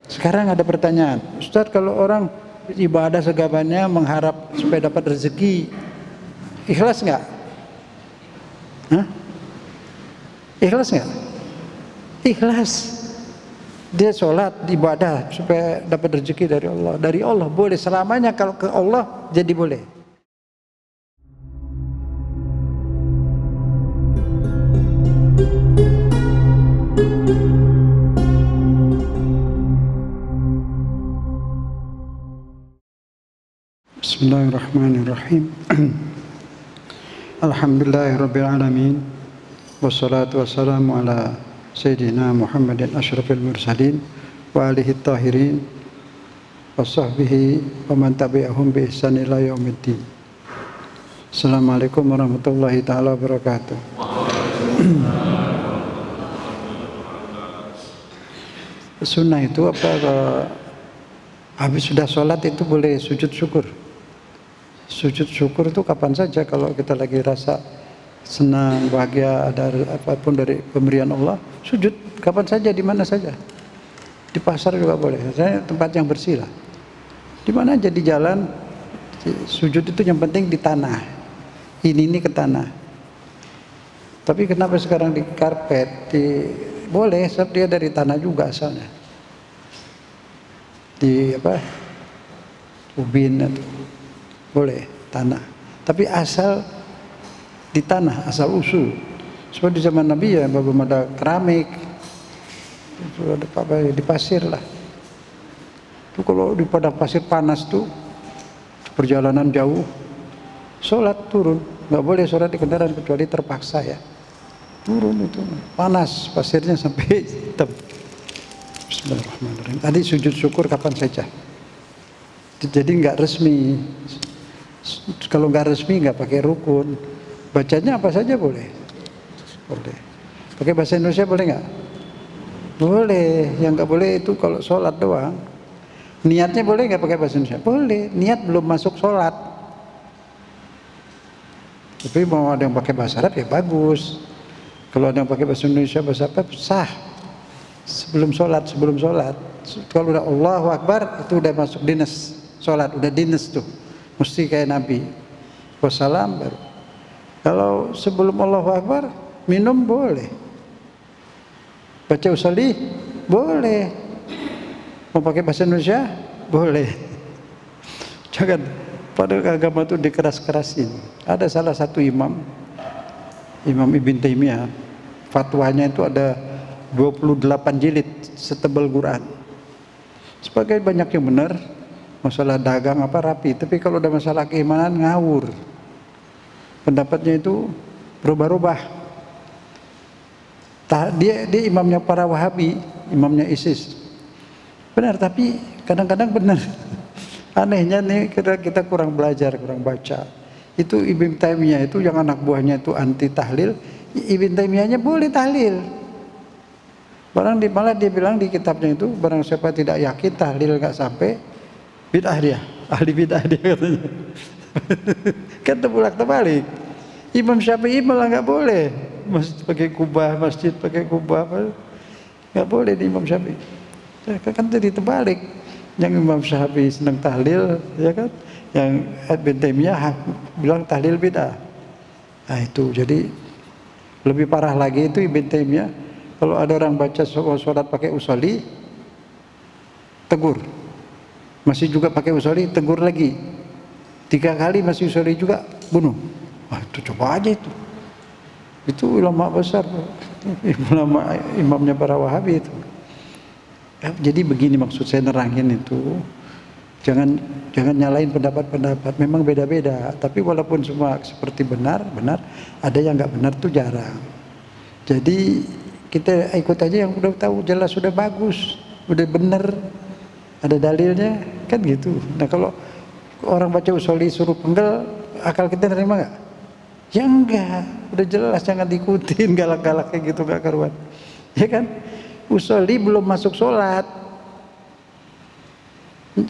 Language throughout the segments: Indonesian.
Sekarang ada pertanyaan, Ustadz, kalau orang ibadah segabannya mengharap supaya dapat rezeki, ikhlas nggak? Hah? Ikhlas nggak? Ikhlas. Dia sholat, ibadah supaya dapat rezeki dari Allah. Dari Allah boleh selamanya, kalau ke Allah jadi boleh. Bismillahirrahmanirrahim. Alhamdulillahirabbil alamin. Wassalatu wassalamu ala sayyidina Muhammadin asyrafil mursalin wa alihi tahirin wa sahbihi wa man tabi'ahum bi ihsan ila yaumiddin. Assalamualaikum warahmatullahi taala wabarakatuh. Sunnah itu apa? Habis sudah sholat itu boleh sujud syukur. Sujud syukur itu kapan saja, kalau kita lagi rasa senang, bahagia, ada apapun dari pemberian Allah, sujud kapan saja, di mana saja. Di pasar juga boleh, saya tempat yang bersih lah. Di mana aja, di jalan, sujud itu yang penting di tanah. Ini ke tanah. Tapi kenapa sekarang di karpet? Boleh, sebab dia dari tanah juga asalnya. Di apa? Ubin atau boleh tanah. Tapi asal di tanah, asal usul. Sebab di zaman Nabi ya belum ada keramik, itu ada apa di pasir lah. Itu kalau di padang pasir panas tuh, perjalanan jauh, sholat turun, nggak boleh sholat di kendaraan kecuali terpaksa ya. Turun itu panas, pasirnya sampai hitam. Bismillahirrahmanirrahim. Tadi sujud syukur kapan saja. Jadi nggak resmi. Kalau nggak resmi nggak pakai rukun. Bacanya apa saja boleh. Boleh. Pakai bahasa Indonesia boleh nggak? Boleh. Yang nggak boleh itu kalau sholat doang. Niatnya boleh nggak pakai bahasa Indonesia? Boleh. Niat belum masuk sholat. Tapi mau ada yang pakai bahasa Arab ya bagus. Kalau ada yang pakai bahasa Indonesia, bahasa apa? Sah. Sebelum sholat. Kalau udah Allahu Akbar itu udah masuk dinas sholat, udah dinas tuh. Mesti kayak Nabi. Wassalam baru. Kalau sebelum Allahu Akbar minum boleh. Baca usolli boleh. Mau pakai bahasa Indonesia boleh. Jangan pada agama itu dikeras-kerasin. Ada salah satu Imam Ibn Taimiyah, fatwanya itu ada 28 jilid setebal Quran. Sebagai banyak yang benar, masalah dagang apa rapi, tapi kalau ada masalah keimanan ngawur. Pendapatnya itu berubah-ubah. Dia imamnya para Wahabi, imamnya ISIS. Benar, tapi kadang-kadang benar. Anehnya nih kita kurang belajar, kurang baca. Itu Ibn Taimiyah itu yang anak buahnya itu anti tahlil, Ibn Taimiyahnya boleh tahlil. Malah dia bilang di kitabnya itu, barang siapa tidak yakin tahlil nggak sampai, bid'ah dia, ahli bid'ah dia katanya. Kan terbalik. Imam Syafi'i malah nggak boleh masjid pakai kubah, nggak boleh di Imam Syafi'i. Kan jadi terbalik. Yang Imam Syafi'i senang tahlil, ya kan? Yang Ibn Taimiyah bilang tahlil bid'ah. Nah itu jadi lebih parah lagi itu Ibn Taimiyah. Kalau ada orang baca sholat pakai usolli, tegur. Masih juga pakai usolli, tegur lagi. 3 kali masih usolli juga, bunuh. Wah itu coba aja itu. Itu ulama besar, ulama imamnya para Wahabi itu. Ya, jadi begini maksud saya nerangin itu. Jangan nyalain pendapat-pendapat. Memang beda-beda. Tapi walaupun semua seperti benar, ada yang nggak benar tuh jarang. Jadi kita ikut aja yang udah tahu, jelas sudah bagus, udah bener, ada dalilnya, kan gitu. Nah kalau orang baca usolli suruh penggal, akal kita nerima nggak? Ya enggak, udah jelas, jangan diikutin galak-galak kayak gitu, gak karuan. Ya kan? Usolli belum masuk sholat.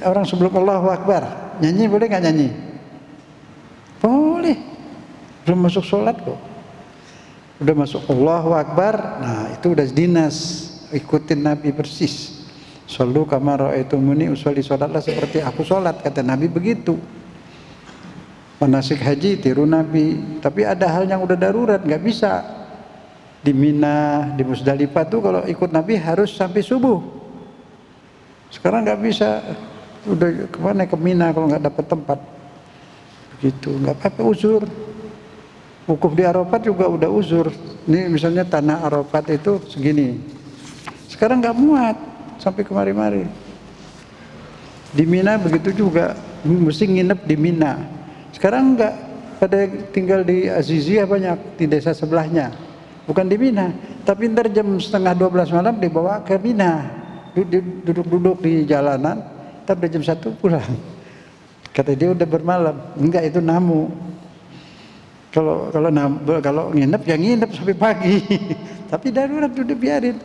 Orang sebelum Allahu Akbar nyanyi boleh nggak nyanyi? Boleh. Belum masuk sholat kok. Udah masuk Allahu Akbar, nah itu udah dinas, ikutin Nabi persis. Sallu kama ra'aitumuni usolli, sholatlah seperti aku sholat, kata Nabi begitu. Manasik haji tiru Nabi. Tapi ada hal yang udah darurat, nggak bisa. Di Mina, di Musdalifah tuh kalau ikut Nabi harus sampai subuh. Sekarang nggak bisa, udah kemana ke Mina kalau nggak dapat tempat. Begitu, nggak apa-apa, uzur. Wukuf di Arafat juga udah uzur. Ini misalnya tanah Arafat itu segini. Sekarang nggak muat sampai kemari-mari. Di Mina begitu juga, mesti nginep di Mina. Sekarang enggak, pada tinggal di Aziziyah banyak, di desa sebelahnya. Bukan di Mina, tapi ntar jam setengah 12 malam dibawa ke Mina. Duduk-duduk di jalanan, tapi jam 1 pulang. Kata dia udah bermalam. Enggak, itu namu. Kalau nginep ya nginep sampai pagi. Tapi darurat udah biarin.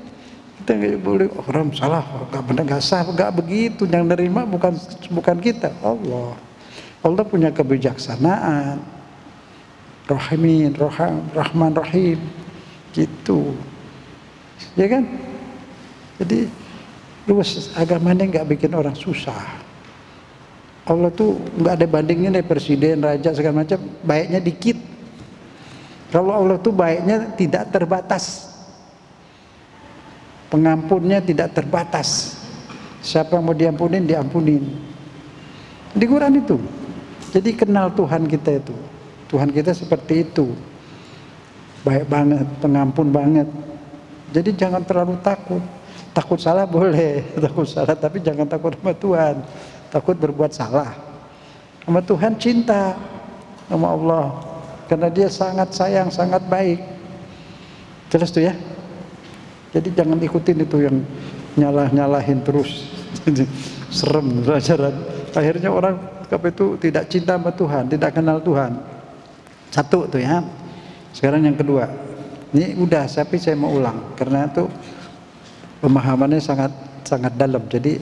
Kita nggak boleh orang salah, nggak benar, nggak sah, nggak begitu. Yang nerima bukan kita, Allah. Allah punya kebijaksanaan, Rahman Rahim, gitu, ya kan? Jadi luas, agamanya nggak bikin orang susah. Allah tuh nggak ada bandingnya nih, presiden, raja segala macam, baiknya dikit. Kalau Allah tuh baiknya tidak terbatas, pengampunnya tidak terbatas. Siapa mau diampunin, diampunin. Di Quran itu. Jadi kenal Tuhan kita itu. Tuhan kita seperti itu. Baik banget, pengampun banget. Jadi jangan terlalu takut. Takut salah boleh, takut salah, tapi jangan takut sama Tuhan. Takut berbuat salah. Sama Tuhan cinta sama Allah. Karena dia sangat sayang, sangat baik. Jelas tuh ya. Jadi jangan ikutin itu yang nyalahin terus. Serem pelajaran. Akhirnya orang itu tidak cinta sama Tuhan, tidak kenal Tuhan. Satu tuh ya. Sekarang yang kedua. Ini udah, tapi saya mau ulang karena itu pemahamannya sangat dalam. Jadi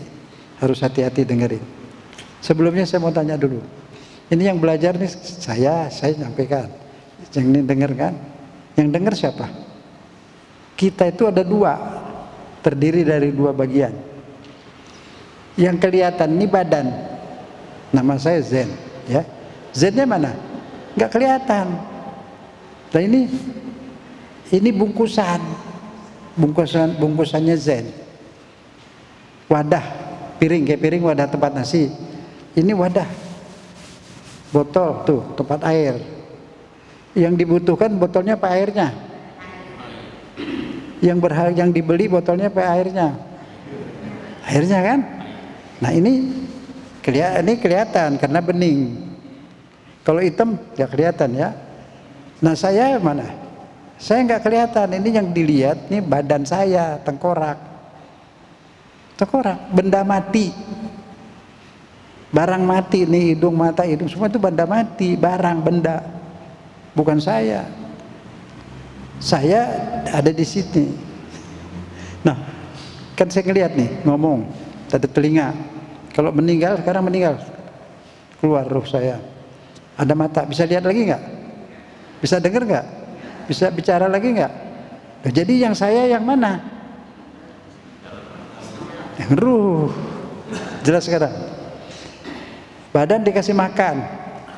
harus hati-hati dengerin. Sebelumnya saya mau tanya dulu. Ini yang belajar nih saya nyampaikan. Yang ini dengar kan? Yang dengar siapa? Kita itu ada dua, terdiri dari dua bagian. Yang kelihatan ini badan. Nama saya Zen, ya. Zennya mana? Nggak kelihatan. Nah ini bungkusannya Zen. Wadah, piring, kayak piring wadah tempat nasi. Ini wadah, botol tuh tempat air. Yang dibutuhkan botolnya apa airnya? Yang dibeli botolnya apa airnya? Airnya kan? Nah ini kelihatan karena bening. Kalau hitam nggak kelihatan ya. Nah saya mana? Saya nggak kelihatan. Ini yang dilihat nih badan saya, tengkorak, benda mati, barang mati nih, hidung, mata, hidung, semua itu benda mati, barang, benda, bukan saya. Saya ada di sini. Nah, kan saya ngelihat nih, ngomong, ada telinga. Kalau meninggal, sekarang meninggal, keluar ruh saya. Ada mata, bisa lihat lagi nggak? Bisa dengar nggak? Bisa bicara lagi nggak? Nah, jadi yang saya yang mana? Yang ruh. Jelas sekarang? Badan dikasih makan.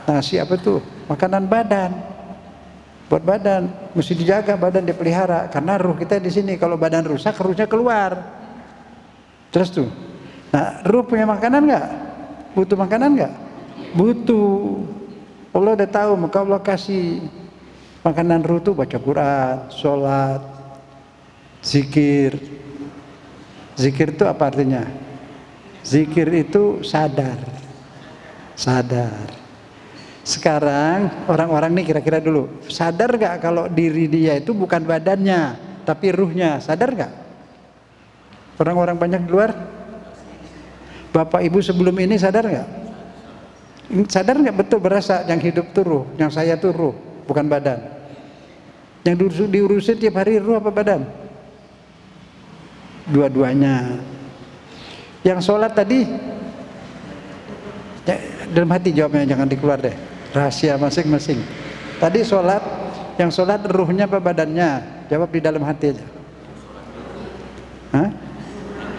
Nasi apa tuh? Makanan badan. Buat badan, mesti dijaga, badan dipelihara. Karena ruh kita di sini. Kalau badan rusak, ruhnya keluar. Terus tuh. Nah, ruh punya makanan nggak? Butuh makanan nggak? Butuh. Allah udah tahu, maka Allah kasih makanan ruh tuh baca Quran, sholat, zikir. Zikir itu apa artinya? Zikir itu sadar. Sekarang orang-orang nih kira-kira dulu, sadar nggak kalau diri dia itu bukan badannya, tapi ruhnya? Sadar nggak? Orang-orang banyak di luar. Bapak ibu sebelum ini sadar nggak? Sadar nggak betul berasa yang hidup tuh ruh, yang saya tuh ruh, bukan badan. Yang diurusin tiap hari ruh apa badan? Dua-duanya. Yang sholat tadi, ya, dalam hati jawabnya, jangan dikeluar deh. Rahasia masing-masing. Tadi sholat, yang sholat ruhnya apa badannya? Jawab di dalam hati aja. Hah?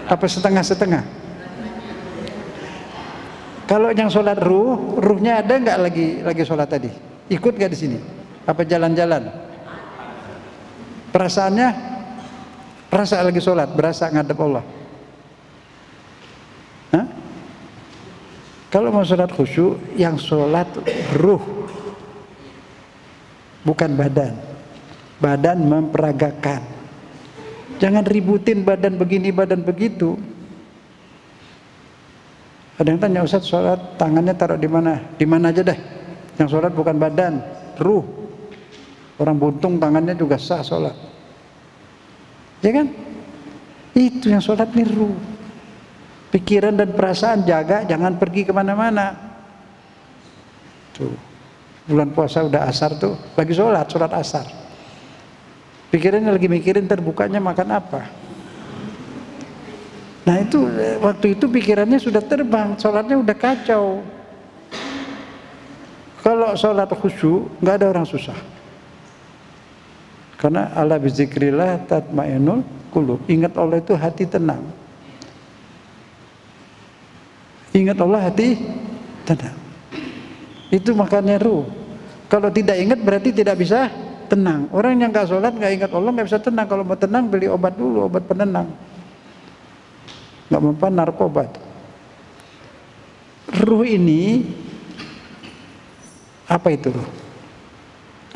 Apa setengah-setengah? Kalau yang sholat ruhnya ada nggak lagi sholat tadi? Ikut nggak di sini? Apa jalan-jalan? Perasaannya berasa lagi sholat, berasa ngadep Allah. Hah? Kalau mau sholat khusyuk, yang sholat ruh, bukan badan. Badan memperagakan. Jangan ributin badan begini, badan begitu. Ada yang tanya, Ustaz, sholat tangannya taruh di mana? Di mana aja deh. Yang sholat bukan badan, ruh. Orang buntung tangannya juga sah sholat. Ya kan? Itu yang sholat nih ruh. Pikiran dan perasaan jaga, jangan pergi kemana-mana. Tuh, bulan puasa udah asar tuh, lagi sholat asar. Pikirannya lagi mikirin terbukanya makan apa. Nah itu waktu itu pikirannya sudah terbang, sholatnya udah kacau. Kalau sholat khusyuk nggak ada orang susah. Karena ala bizikrillah tatmainnul qulub. Ingat Allah itu hati tenang. Ingat Allah hati tenang. Itu makanya ruh. Kalau tidak ingat berarti tidak bisa tenang. Orang yang nggak sholat nggak ingat Allah nggak bisa tenang. Kalau mau tenang beli obat dulu, obat penenang. Nggak mempan narkoba. Ruh ini apa itu ruh?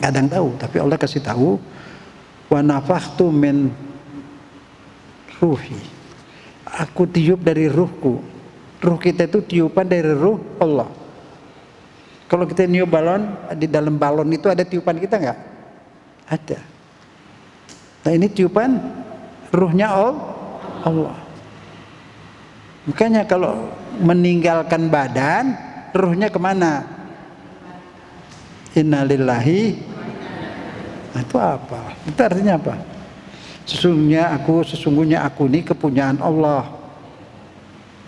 Kadang tahu, tapi Allah kasih tahu, wa nafakhtu min ruhi. Aku tiup dari ruhku. Ruh kita itu tiupan dari ruh Allah. Kalau kita niup balon, di dalam balon itu ada tiupan kita nggak? Ada. Nah ini tiupan ruhnya Allah. Makanya kalau meninggalkan badan, ruhnya kemana? Innalillahi. Nah, itu apa? Itu artinya apa? Sesungguhnya aku ini kepunyaan Allah.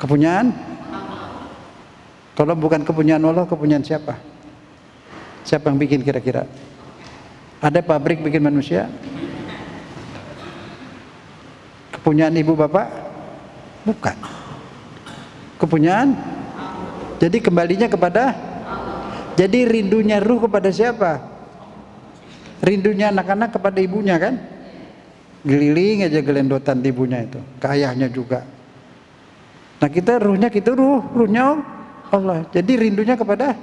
Kepunyaan? Kalau bukan kepunyaan Allah, kepunyaan siapa? Siapa yang bikin kira-kira? Ada pabrik bikin manusia? Kepunyaan ibu bapak? Bukan. Kepunyaan. Jadi kembalinya kepada. Jadi rindunya ruh kepada siapa? Rindunya anak-anak kepada ibunya kan? Geliling aja gelendotan ibunya itu, ke ayahnya juga. Nah kita ruhnya ruhnya Allah. Jadi rindunya kepada,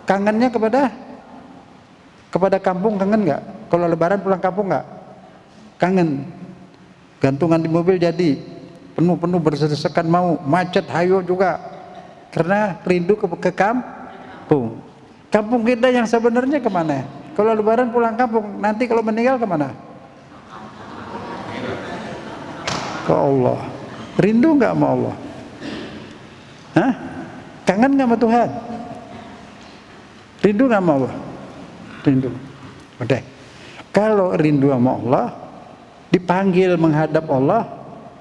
kangennya kepada kampung, kangen nggak? Kalau lebaran pulang kampung nggak? Kangen. Gantungan di mobil jadi penuh bersedesakan mau, macet hayo juga karena rindu ke kampung. Kampung kita yang sebenarnya kemana? Kalau lebaran pulang kampung, nanti kalau meninggal kemana? Ke Allah. Rindu nggak sama Allah? Hah? Kangen nggak sama Tuhan? Rindu nggak sama Allah? Rindu. Udah. Kalau rindu sama Allah, dipanggil menghadap Allah,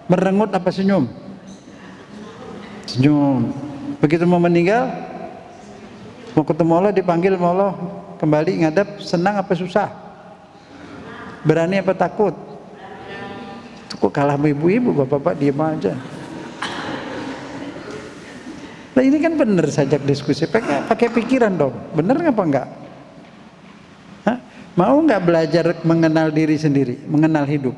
merengut apa senyum? Senyum. Begitu mau meninggal, mau ketemu Allah, dipanggil sama Allah, kembali ngadap, senang apa susah? Berani apa takut? Itu kok kalah sama ibu-ibu, bapak-bapak diam aja. Nah ini kan bener sajak diskusi, pakai pikiran dong, bener apa enggak? Hah? Mau nggak belajar mengenal diri sendiri, mengenal hidup?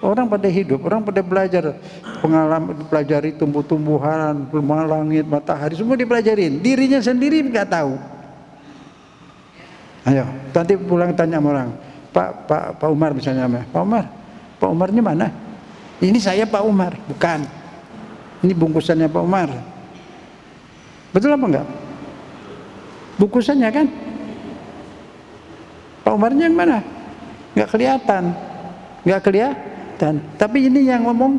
Orang pada hidup, orang pada belajar pengalaman, dipelajari tumbuh-tumbuhan, rumah langit, matahari, semua dipelajarin. Dirinya sendiri nggak tahu. Ayo, nanti pulang tanya sama orang, Pak Umar misalnya, Pak Umarnya mana? Ini saya Pak Umar, bukan. Ini bungkusannya Pak Umar. Betul apa enggak? Bungkusannya kan? Pak Umarnya yang mana? Nggak kelihatan, nggak kelihatan. Tapi ini yang ngomong,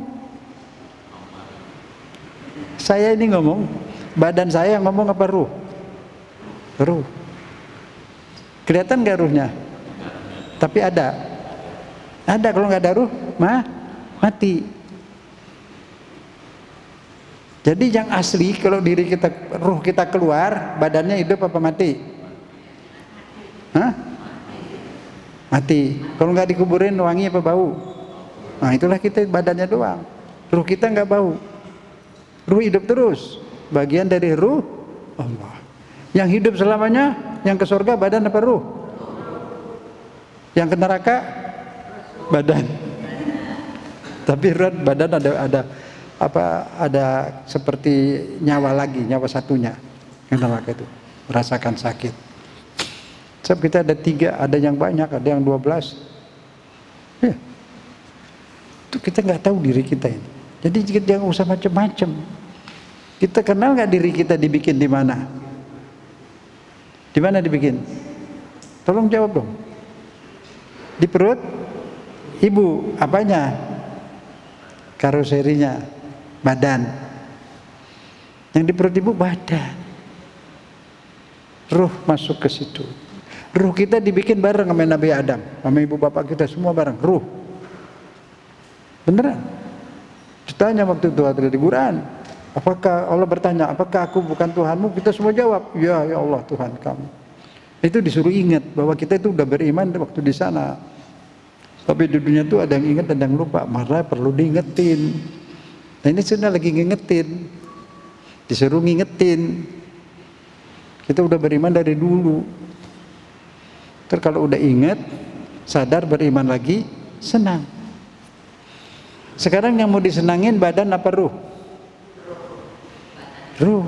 saya ini ngomong, badan saya yang ngomong apa ruh? Ruh. Kelihatan nggak ruhnya? Tapi ada. Ada, kalau nggak ada ruh, mati. Jadi yang asli kalau diri kita, ruh kita keluar, badannya hidup apa mati? Hah? Mati. Kalau nggak dikuburin wangi apa bau? Nah itulah kita badannya doang. Ruh kita nggak bau. Ruh hidup terus. Bagian dari ruh Allah. Yang hidup selamanya, yang ke surga badan apa ruh? Yang ke neraka badan. Tapi badan ada seperti nyawa lagi, nyawa satunya. Yang neraka itu merasakan sakit. Sebab kita ada 3, ada yang banyak, ada yang 12. Ya. Itu kita nggak tahu diri kita ini. Jadi jangan usah macam-macam. Kita kenal nggak diri kita dibikin di mana? Di mana dibikin? Tolong jawab dong. Di perut ibu, apanya? Karoserinya, badan. Yang di perut ibu badan. Ruh masuk ke situ. Ruh kita dibikin bareng sama Nabi Adam, sama ibu bapak kita semua bareng. Ruh. Beneran. Ditanya waktu itu ada di Quran. Apakah Allah bertanya, apakah aku bukan Tuhanmu? Kita semua jawab, ya Allah Tuhan kamu. Itu disuruh ingat bahwa kita itu udah beriman waktu di sana. Tapi di dunia itu ada yang ingat, ada yang lupa. Maka perlu diingetin. Nah ini sudah lagi ngingetin. Disuruh ngingetin. Kita udah beriman dari dulu. Terus kalau udah ingat, sadar beriman lagi, senang. Sekarang yang mau disenangin badan apa ruh? Ruh.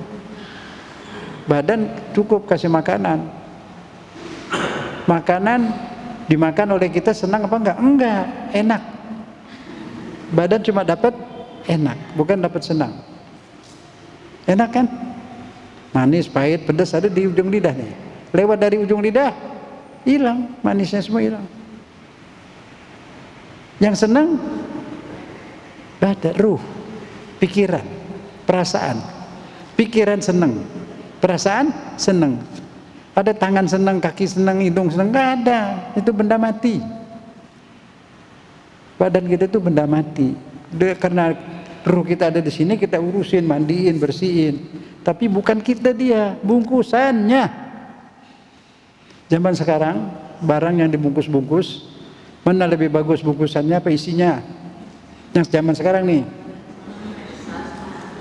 Badan cukup kasih makanan. Makanan dimakan oleh kita senang apa enggak? Enggak, enak. Badan cuma dapat enak, bukan dapat senang. Enak kan? Manis, pahit, pedas ada di ujung lidah nih. Lewat dari ujung lidah, hilang, manisnya semua hilang. Yang senang badan, ruh, pikiran, perasaan. Pikiran senang, perasaan senang. Ada tangan senang, kaki senang, hidung senang, nggak ada. Itu benda mati. Badan kita itu benda mati. Karena ruh kita ada di sini, kita urusin, mandiin, bersihin. Tapi bukan kita dia, bungkusannya. Zaman sekarang, barang yang dibungkus-bungkus, mana lebih bagus bungkusannya apa isinya? Yang zaman sekarang nih,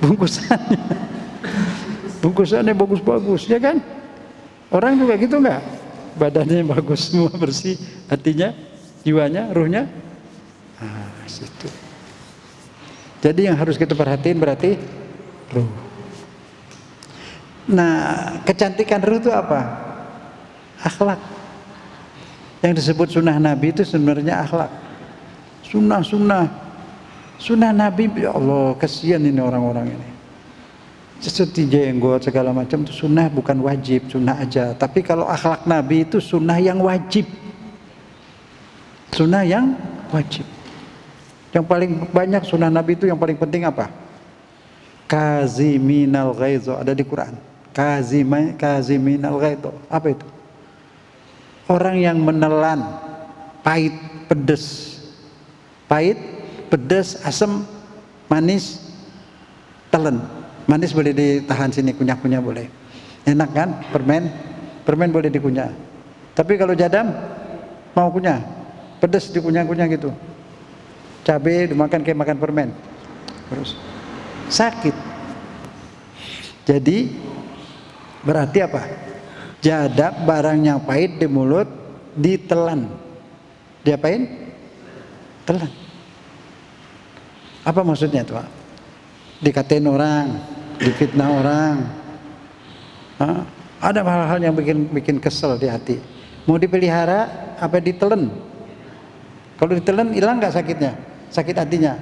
bungkusannya. Bungkusannya bagus-bagus, ya kan? Orang juga gitu nggak? Badannya bagus semua, bersih, hatinya, jiwanya, ruhnya. Situ. Jadi yang harus kita perhatiin berarti ruh. Nah, kecantikan ruh itu apa? Akhlak. Yang disebut sunnah Nabi itu sebenarnya akhlak. Sunnah Nabi, ya Allah, kasihan ini orang-orang ini. Seperti jenggot segala macam itu sunnah, bukan wajib, sunnah aja. Tapi kalau akhlak Nabi itu sunnah yang wajib. Sunnah yang wajib. Yang paling banyak sunnah Nabi itu yang paling penting apa? Kaziminal ghaizo, ada di Quran. Kaziminal ghaizo. Apa itu? Orang yang menelan pahit, pedes. Pahit, pedes, asam, manis, telan. Manis boleh ditahan sini, kunyah-kunyah boleh. Enak kan? Permen boleh dikunyah. Tapi kalau jadam mau kunyah, pedes dikunyah-kunyah gitu. Cabai dimakan kayak makan permen. Terus sakit. Jadi berarti apa? Jadab barang yang pahit di mulut ditelan. Diapain? Telan. Apa maksudnya tuh? Dikatain orang, difitnah orang. Ada hal-hal yang bikin kesel di hati. Mau dipelihara apa ditelan? Kalau ditelan hilang nggak sakitnya? Sakit hatinya?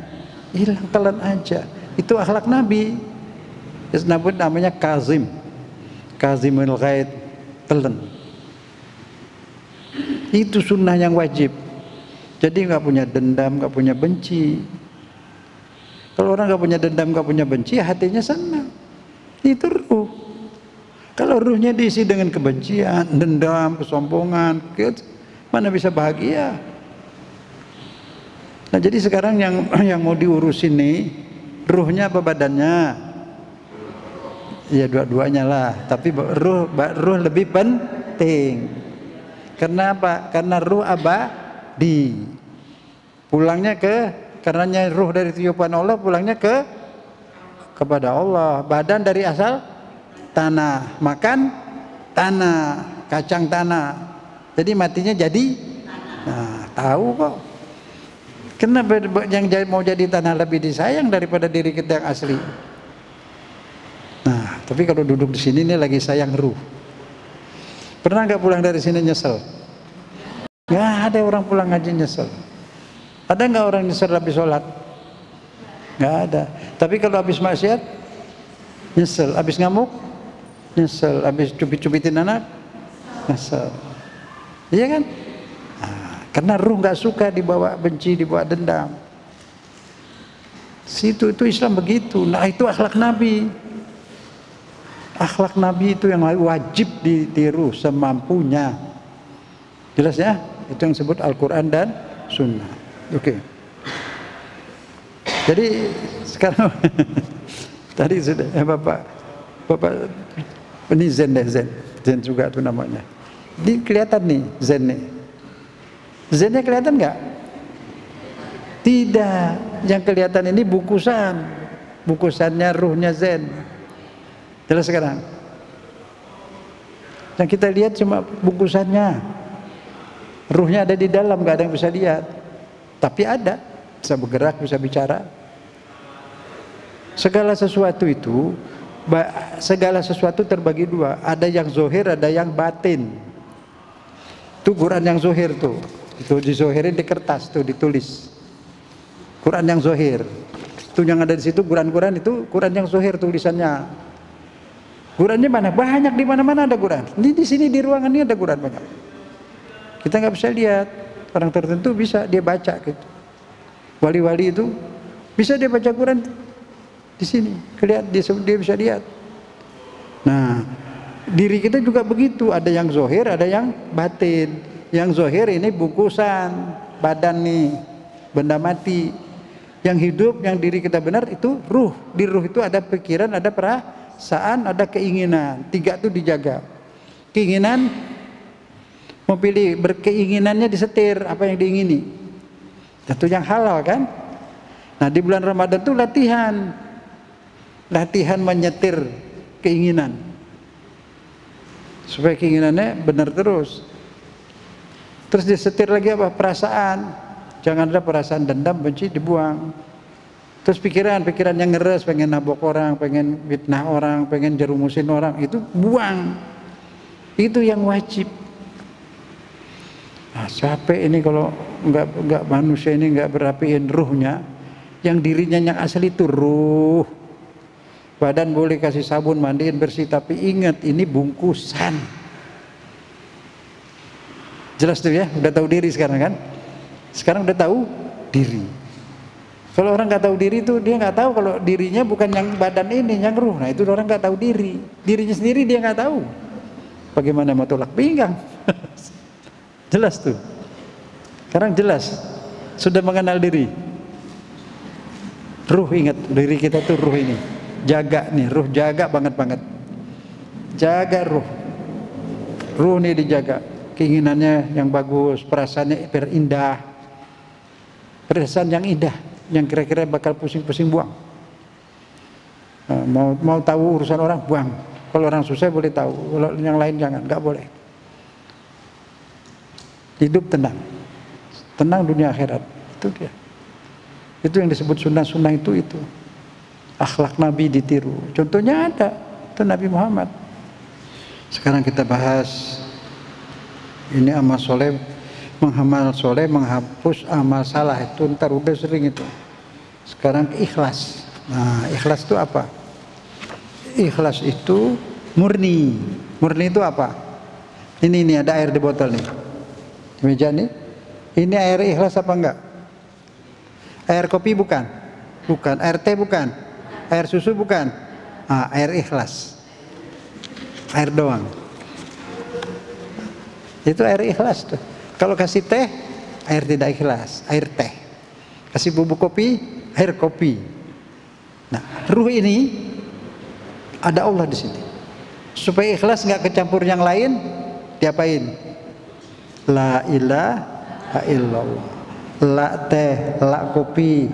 Hilang, telan aja. Itu akhlak Nabi. Nabi namanya kazim. Kazimul ghaid, telan. Itu sunnah yang wajib. Jadi nggak punya dendam, nggak punya benci. Kalau orang nggak punya dendam, nggak punya benci, hatinya senang. Itu ruh. Kalau ruhnya diisi dengan kebencian, dendam, kesombongan, mana bisa bahagia? Nah jadi sekarang yang mau diurusin nih, ruhnya apa badannya? Ya dua-duanya lah. Tapi ruh lebih penting. Karena apa? Karena ruh abadi. Pulangnya ke karenanya ruh dari tiupan Allah pulangnya kepada Allah. Badan dari asal tanah, makan tanah, kacang tanah. Jadi matinya jadi, nah tahu kok. Kenapa yang mau jadi tanah lebih disayang daripada diri kita yang asli? Nah, tapi kalau duduk di sini nih lagi sayang ruh. Pernah nggak pulang dari sini nyesel? Nggak ada orang pulang ngaji nyesel. Ada nggak orang nyesel habis sholat? Nggak ada. Tapi kalau habis maksiat, nyesel. Habis ngamuk, nyesel. Habis cubit-cubitin anak, nyesel. Iya kan? Nah, karena ruh nggak suka dibawa benci, dibawa dendam. Situ itu Islam begitu. Nah itu akhlak Nabi. Akhlak Nabi itu yang wajib ditiru semampunya. Jelas ya? Itu yang disebut Al-Quran dan Sunnah. Oke. Jadi sekarang tadi sudah Bapak ini Zen deh, Zen juga itu namanya. Ini kelihatan nih Zen nih. Zennya kelihatan nggak? Tidak. Yang kelihatan ini bukusannya ruhnya Zen. Jelas sekarang. Yang kita lihat cuma bungkusannya. Ruhnya ada di dalam, gak ada yang bisa lihat. Tapi ada, bisa bergerak, bisa bicara. Segala sesuatu itu, segala sesuatu terbagi dua. Ada yang zohir, ada yang batin. Itu Quran yang zohir tuh. Itu dizohirin di kertas tuh, ditulis. Quran yang zohir. Itu yang ada di situ, Quran itu Quran yang zohir tulisannya. Qurannya mana? Banyak, di mana-mana ada Quran. Di sini di ruangan ini ada Quran banyak. Kita nggak bisa lihat. Orang tertentu bisa dia baca gitu. Wali-wali itu bisa dia baca Quran di sini. Dia bisa lihat. Nah, diri kita juga begitu. Ada yang zohir, ada yang batin. Yang zohir ini bungkusan badan nih, benda mati. Yang hidup, yang diri kita benar itu ruh. Di ruh itu ada pikiran, ada perasaan, ada keinginan. Tiga itu dijaga. Keinginan, berkeinginannya disetir apa yang diingini. Itu yang halal kan. Nah di bulan Ramadan itu latihan menyetir keinginan supaya keinginannya benar terus disetir lagi apa? Perasaan. Jangan ada perasaan dendam, benci, dibuang. Terus pikiran yang ngeres, pengen nabok orang, pengen fitnah orang, pengen jerumusin orang, itu buang. Itu yang wajib. Nah, capek ini kalau nggak manusia ini nggak berapiin ruhnya, yang dirinya yang asli itu ruh. Badan boleh kasih sabun mandiin bersih, tapi ingat ini bungkusan. Jelas tuh ya, udah tahu diri sekarang kan? Sekarang udah tahu diri. Kalau orang nggak tahu diri itu dia nggak tahu kalau dirinya bukan yang badan ini, yang ruh. Nah itu orang nggak tahu diri, dirinya sendiri dia nggak tahu. Bagaimana mau tolak pinggang? Jelas tuh. Sekarang jelas, sudah mengenal diri. Ruh, ingat diri kita tuh ruh ini. Jaga nih, ruh jaga banget. Jaga ruh. Ruh nih dijaga. Keinginannya yang bagus, perasaannya indah. Perasaan yang indah, yang kira-kira bakal pusing-pusing buang. Mau tahu urusan orang, buang. Kalau orang susah boleh tahu, kalau yang lain jangan, nggak boleh. Hidup tenang dunia akhirat, itu dia. Itu yang disebut sunnah itu. Akhlak Nabi ditiru. Contohnya ada, itu Nabi Muhammad. Sekarang kita bahas ini amal soleh, menghapus amal salah. Itu ntar udah sering itu. Sekarang ikhlas. Nah, ikhlas itu apa? Ikhlas itu murni. Murni itu apa? Ini ada air di botol nih. Di meja nih. Ini air ikhlas apa enggak? Air kopi bukan? Bukan. Air teh bukan? Air susu bukan? Nah, air ikhlas. Air doang. Itu air ikhlas tuh. Kalau kasih teh, air tidak ikhlas, air teh. Kasih bubuk kopi, air kopi. Nah, ruh ini ada Allah di sini. Supaya ikhlas nggak kecampur yang lain, diapain? La ilaha illallah. la teh, la kopi,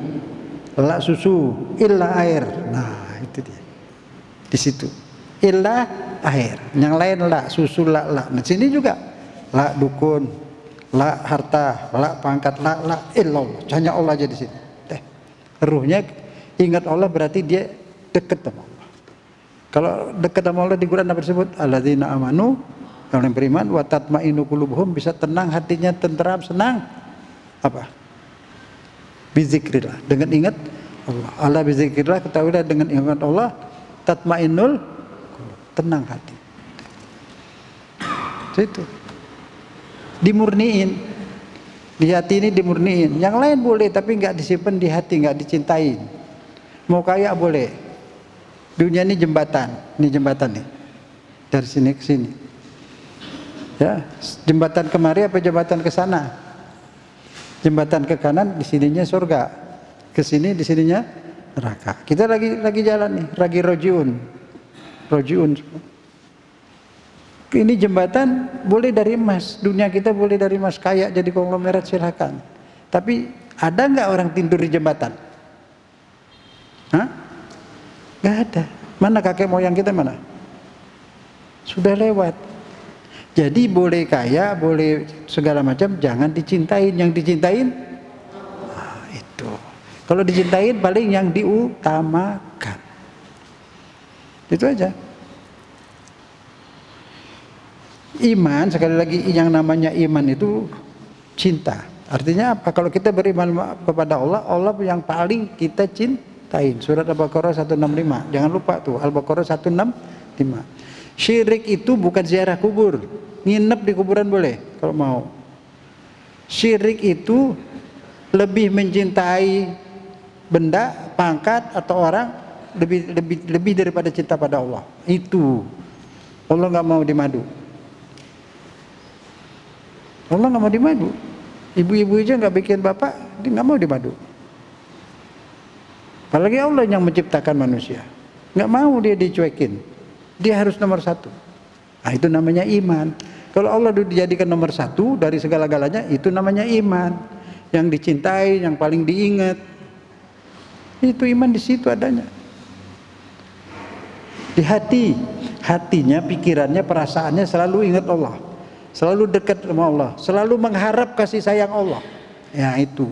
la susu, illa air. Nah, itu dia. Di situ. Illa air. Yang lain la, susu la. Nah, sini juga la dukun, la harta, la pangkat, la illallah. Hanya Allah aja di sini. Ruhnya ingat Allah berarti dia dekat sama Allah. Kalau dekat sama Allah di Quran apa disebut? Alladzina amanu, yang beriman, wa tatmainu qulubuhum, bisa tenang hatinya, tenteram, senang. Apa? Bizikrillah, dengan ingat Allah. Allah bizikrillah, ketahuilah dengan ingat Allah tatmainul qulub, tenang hati. Itu. Dimurniin. Di hati ini dimurniin. Yang lain boleh tapi nggak disimpan di hati, nggak dicintain. Mau kaya boleh. Dunia ini jembatan. Ini jembatan nih. Dari sini ke sini. Ya, jembatan kemari apa jembatan ke sana? Jembatan ke kanan, di sininya surga. Ke sini, di sininya neraka. Kita lagi jalan nih, lagi rojiun. Ini jembatan boleh dari emas, dunia kita boleh dari emas, kaya jadi konglomerat silakan. Tapi ada nggak orang tidur di jembatan? Hah? Nggak ada. Mana kakek moyang kita mana? Sudah lewat. Jadi boleh kaya, boleh segala macam, jangan dicintain. Yang dicintain, nah, itu. Kalau dicintain paling yang diutamakan. Itu aja. Iman, sekali lagi yang namanya iman itu cinta. Artinya apa? Kalau kita beriman kepada Allah, Allah yang paling kita cintain. Surat Al-Baqarah 165. Jangan lupa tuh, Al-Baqarah 165. Syirik itu bukan ziarah kubur. Nginep di kuburan boleh kalau mau. Syirik itu lebih mencintai benda, pangkat atau orang lebih daripada cinta pada Allah. Itu. Allah nggak mau dimadu. Allah nggak mau dimadu. Ibu-ibu aja nggak bikin bapak, dia nggak mau dimadu. Apalagi Allah yang menciptakan manusia, nggak mau dia dicuekin. Dia harus nomor satu. Nah, itu namanya iman. Kalau Allah dijadikan nomor satu dari segala-galanya, itu namanya iman. Yang dicintai, yang paling diingat. Itu iman di situ adanya. Di hati, hatinya, pikirannya, perasaannya selalu ingat Allah. Selalu dekat sama Allah, selalu mengharap kasih sayang Allah. Ya itu.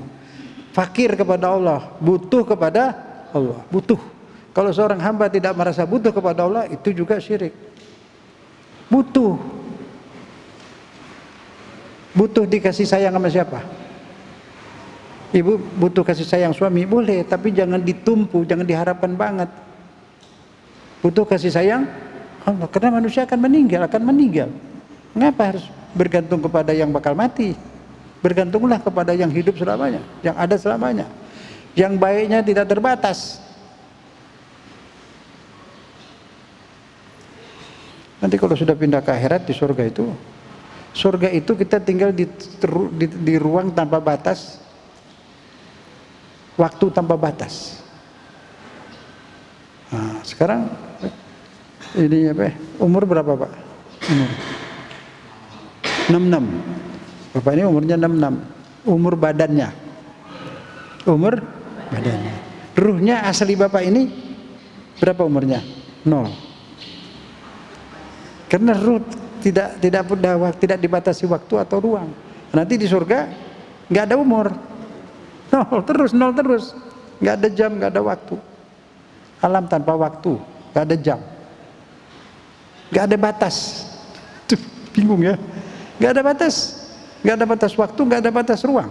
Fakir kepada Allah, butuh kepada Allah, butuh. Kalau seorang hamba tidak merasa butuh kepada Allah, itu juga syirik. Butuh. Butuh dikasih sayang sama siapa? Ibu butuh kasih sayang suami, boleh, tapi jangan ditumpu, jangan diharapkan banget. Butuh kasih sayang Allah, karena manusia akan meninggal. Mengapa harus bergantung kepada yang bakal mati? Bergantunglah kepada yang hidup selamanya, yang ada selamanya, yang baiknya tidak terbatas. Nanti kalau sudah pindah ke akhirat di surga itu kita tinggal di ruang tanpa batas, waktu tanpa batas. Nah, sekarang ini apa? Umur berapa Pak? Umur 66. Bapak ini umurnya 66. Umur badannya. Ruhnya asli Bapak ini berapa umurnya? 0. Karena ruh tidak dibatasi waktu atau ruang. Nanti di surga nggak ada umur. 0 terus. Nggak ada jam, nggak ada waktu. Alam tanpa waktu, nggak ada jam. Nggak ada batas. Tuh, bingung ya. Nggak ada batas waktu, nggak ada batas ruang.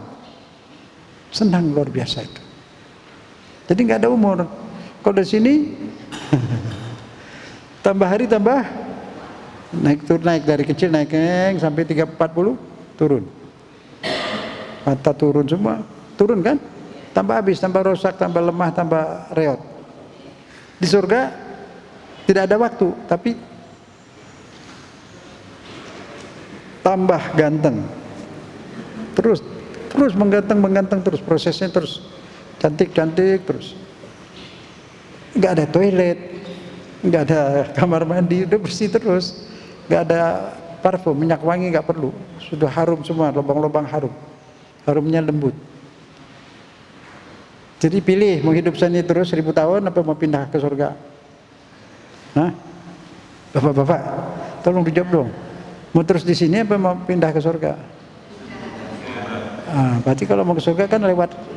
Senang luar biasa itu. Jadi nggak ada umur. Kalau di sini tambah hari tambah naik dari kecil naik sampai 40 turun. Mata turun semua, turun kan? Tambah habis, tambah rusak, tambah lemah, tambah reot. Di surga tidak ada waktu, tapi tambah ganteng, terus mengganteng terus, prosesnya terus cantik terus. Nggak ada toilet, nggak ada kamar mandi, udah bersih terus, nggak ada parfum, minyak wangi nggak perlu, sudah harum semua, lubang-lubang harum, harumnya lembut. Jadi pilih mau hidup sini terus 1000 tahun apa mau pindah ke surga? Hah? Bapak-bapak, tolong dijawab dong. Mau terus di sini apa mau pindah ke surga? Berarti kalau mau ke surga kan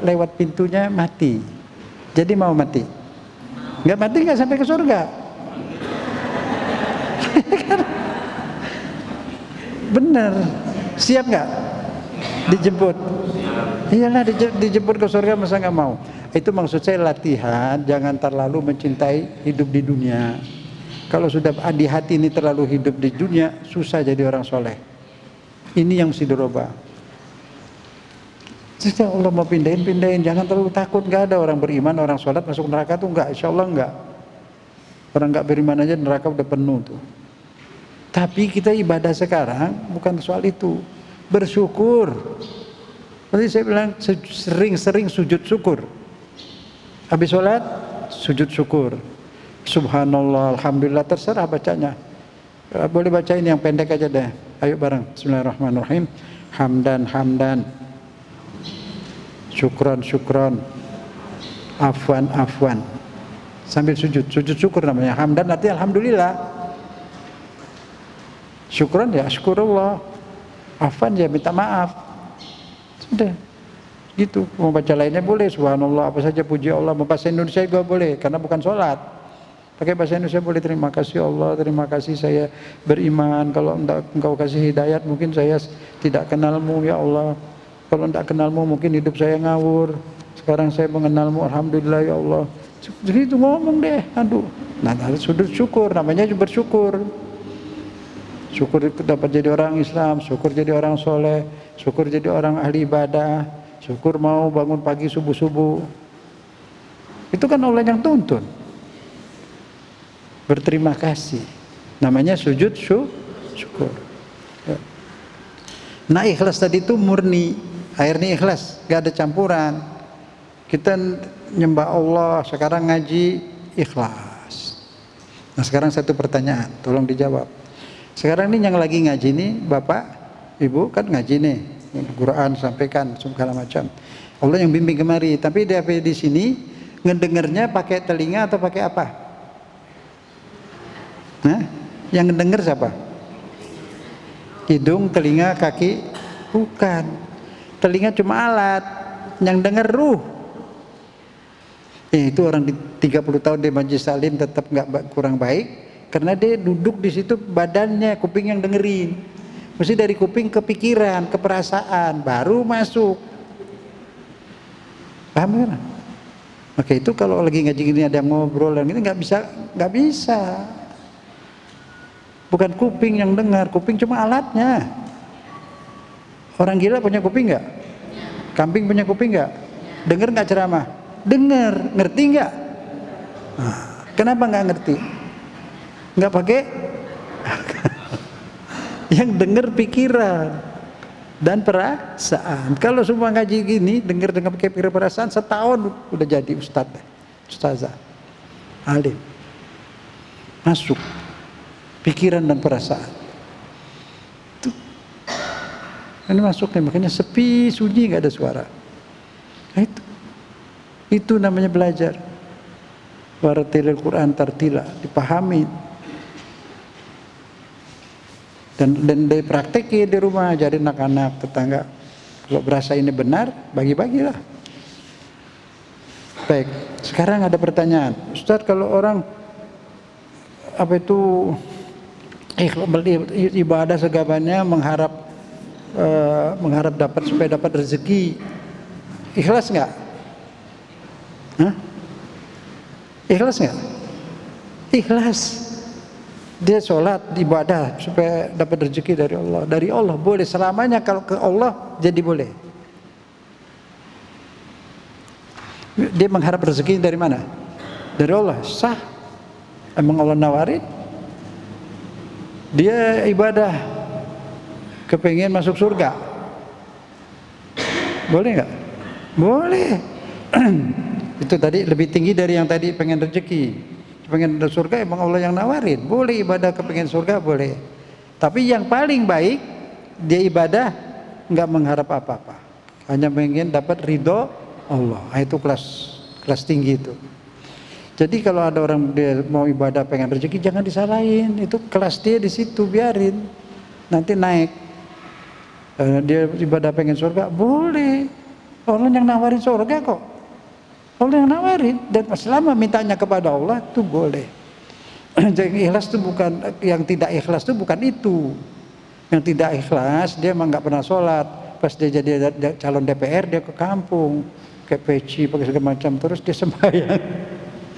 lewat pintunya mati. Jadi mau mati. Nggak mati nggak sampai ke surga. Bener. Siap nggak? Dijemput. Iyalah dijemput ke surga, masa nggak mau? Itu maksud saya latihan, jangan terlalu mencintai hidup di dunia. Kalau sudah di hati ini terlalu hidup di dunia, susah jadi orang soleh. Ini yang mesti dirubah. Sejak Allah mau pindahin, jangan terlalu takut. Nggak ada orang beriman, orang sholat masuk neraka tuh nggak, insya Allah nggak. Orang nggak beriman aja neraka udah penuh tuh. Tapi kita ibadah sekarang bukan soal itu, bersyukur. Tadi saya bilang sering-sering sujud syukur. Habis sholat sujud syukur. Subhanallah, alhamdulillah, terserah bacanya. Boleh bacain yang pendek aja deh. Ayo bareng. Bismillahirrahmanirrahim. Hamdan. Syukron. Afwan. Sambil sujud syukur namanya. Hamdan artinya alhamdulillah. Syukron ya syukurullah. Afwan ya minta maaf. Sudah. Gitu. Mau baca lainnya boleh. Subhanallah, apa saja puji Allah. Mau bahasa Indonesia juga boleh karena bukan sholat. Pakai bahasa Indonesia boleh. Terima kasih Allah, terima kasih saya beriman. Kalau engkau kasih hidayat mungkin saya tidak kenalmu ya Allah. Kalau tidak kenalmu mungkin hidup saya ngawur. Sekarang saya mengenalmu, alhamdulillah ya Allah. Jadi itu ngomong deh, aduh. Nah, sujud syukur, namanya bersyukur. Syukur itu dapat jadi orang Islam, syukur jadi orang soleh, syukur jadi orang ahli ibadah, syukur mau bangun pagi subuh-subuh. Itu kan Allah yang tuntun. Berterima kasih, namanya sujud syukur. Nah, ikhlas tadi itu murni, akhirnya ikhlas, gak ada campuran. Kita nyembah Allah, sekarang ngaji ikhlas. Nah, sekarang satu pertanyaan, tolong dijawab. Sekarang ini yang lagi ngaji nih, Bapak, Ibu kan ngaji nih, Quran sampaikan segala macam. Allah yang bimbing kemari, tapi di sini ngedengernya pakai telinga atau pakai apa? Nah, yang ngedenger siapa? Hidung, telinga, kaki? Bukan. Telinga cuma alat, yang denger ruh. Itu orang di 30 tahun di Majelis Salim tetap nggak kurang baik karena dia duduk di situ badannya, kuping yang dengerin. Mesti dari kuping ke pikiran, ke perasaan, baru masuk. Paham kan? Oke, itu kalau lagi ngaji gini ada yang ngobrol dan ini nggak bisa. Bukan kuping yang dengar, kuping cuma alatnya. Orang gila punya kuping nggak? Kambing punya kuping nggak? Dengar nggak ceramah? Dengar, ngerti nggak? Nah, kenapa nggak ngerti? Nggak pakai? Yang dengar pikiran dan perasaan. Kalau semua ngaji gini, dengar dengan pakai pikiran perasaan, setahun udah jadi ustazah, alim, masuk pikiran dan perasaan. Itu, ini masuk nih, makanya sepi, sunyi, nggak ada suara. Nah, itu namanya belajar. Waratilil Quran tartila, dipahami. Dan dipraktekin di rumah, jadi anak-anak, tetangga. Kalau berasa ini benar, bagi-bagilah. Baik, sekarang ada pertanyaan. Ustaz, kalau orang ibadah segabannya mengharap supaya dapat rezeki, ikhlas nggak? Ikhlas nggak? Ikhlas. Dia sholat, ibadah supaya dapat rezeki dari Allah. Dari Allah boleh selamanya, kalau ke Allah jadi boleh. Dia mengharap rezeki dari mana? Dari Allah, sah. Emang Allah nawarin? Dia ibadah kepengen masuk surga, boleh nggak? Boleh. Itu tadi lebih tinggi dari yang tadi pengen rezeki. Pengen surga emang Allah yang nawarin, boleh ibadah kepengen surga boleh. Tapi yang paling baik dia ibadah nggak mengharap apa-apa, hanya pengen dapat ridho Allah. Itu kelas kelas tinggi itu. Jadi kalau ada orang dia mau ibadah pengen rezeki, jangan disalahin, itu kelas dia di situ, biarin nanti naik. Dia ibadah pengen surga, boleh. Allah yang nawarin surga kok, Allah yang nawarin, dan selama mintanya kepada Allah itu boleh. Jadi ikhlas itu bukan, yang tidak ikhlas itu bukan itu. Yang tidak ikhlas dia emang nggak pernah sholat, pas dia jadi calon DPR dia ke kampung kayak peci pakai segala macam, terus dia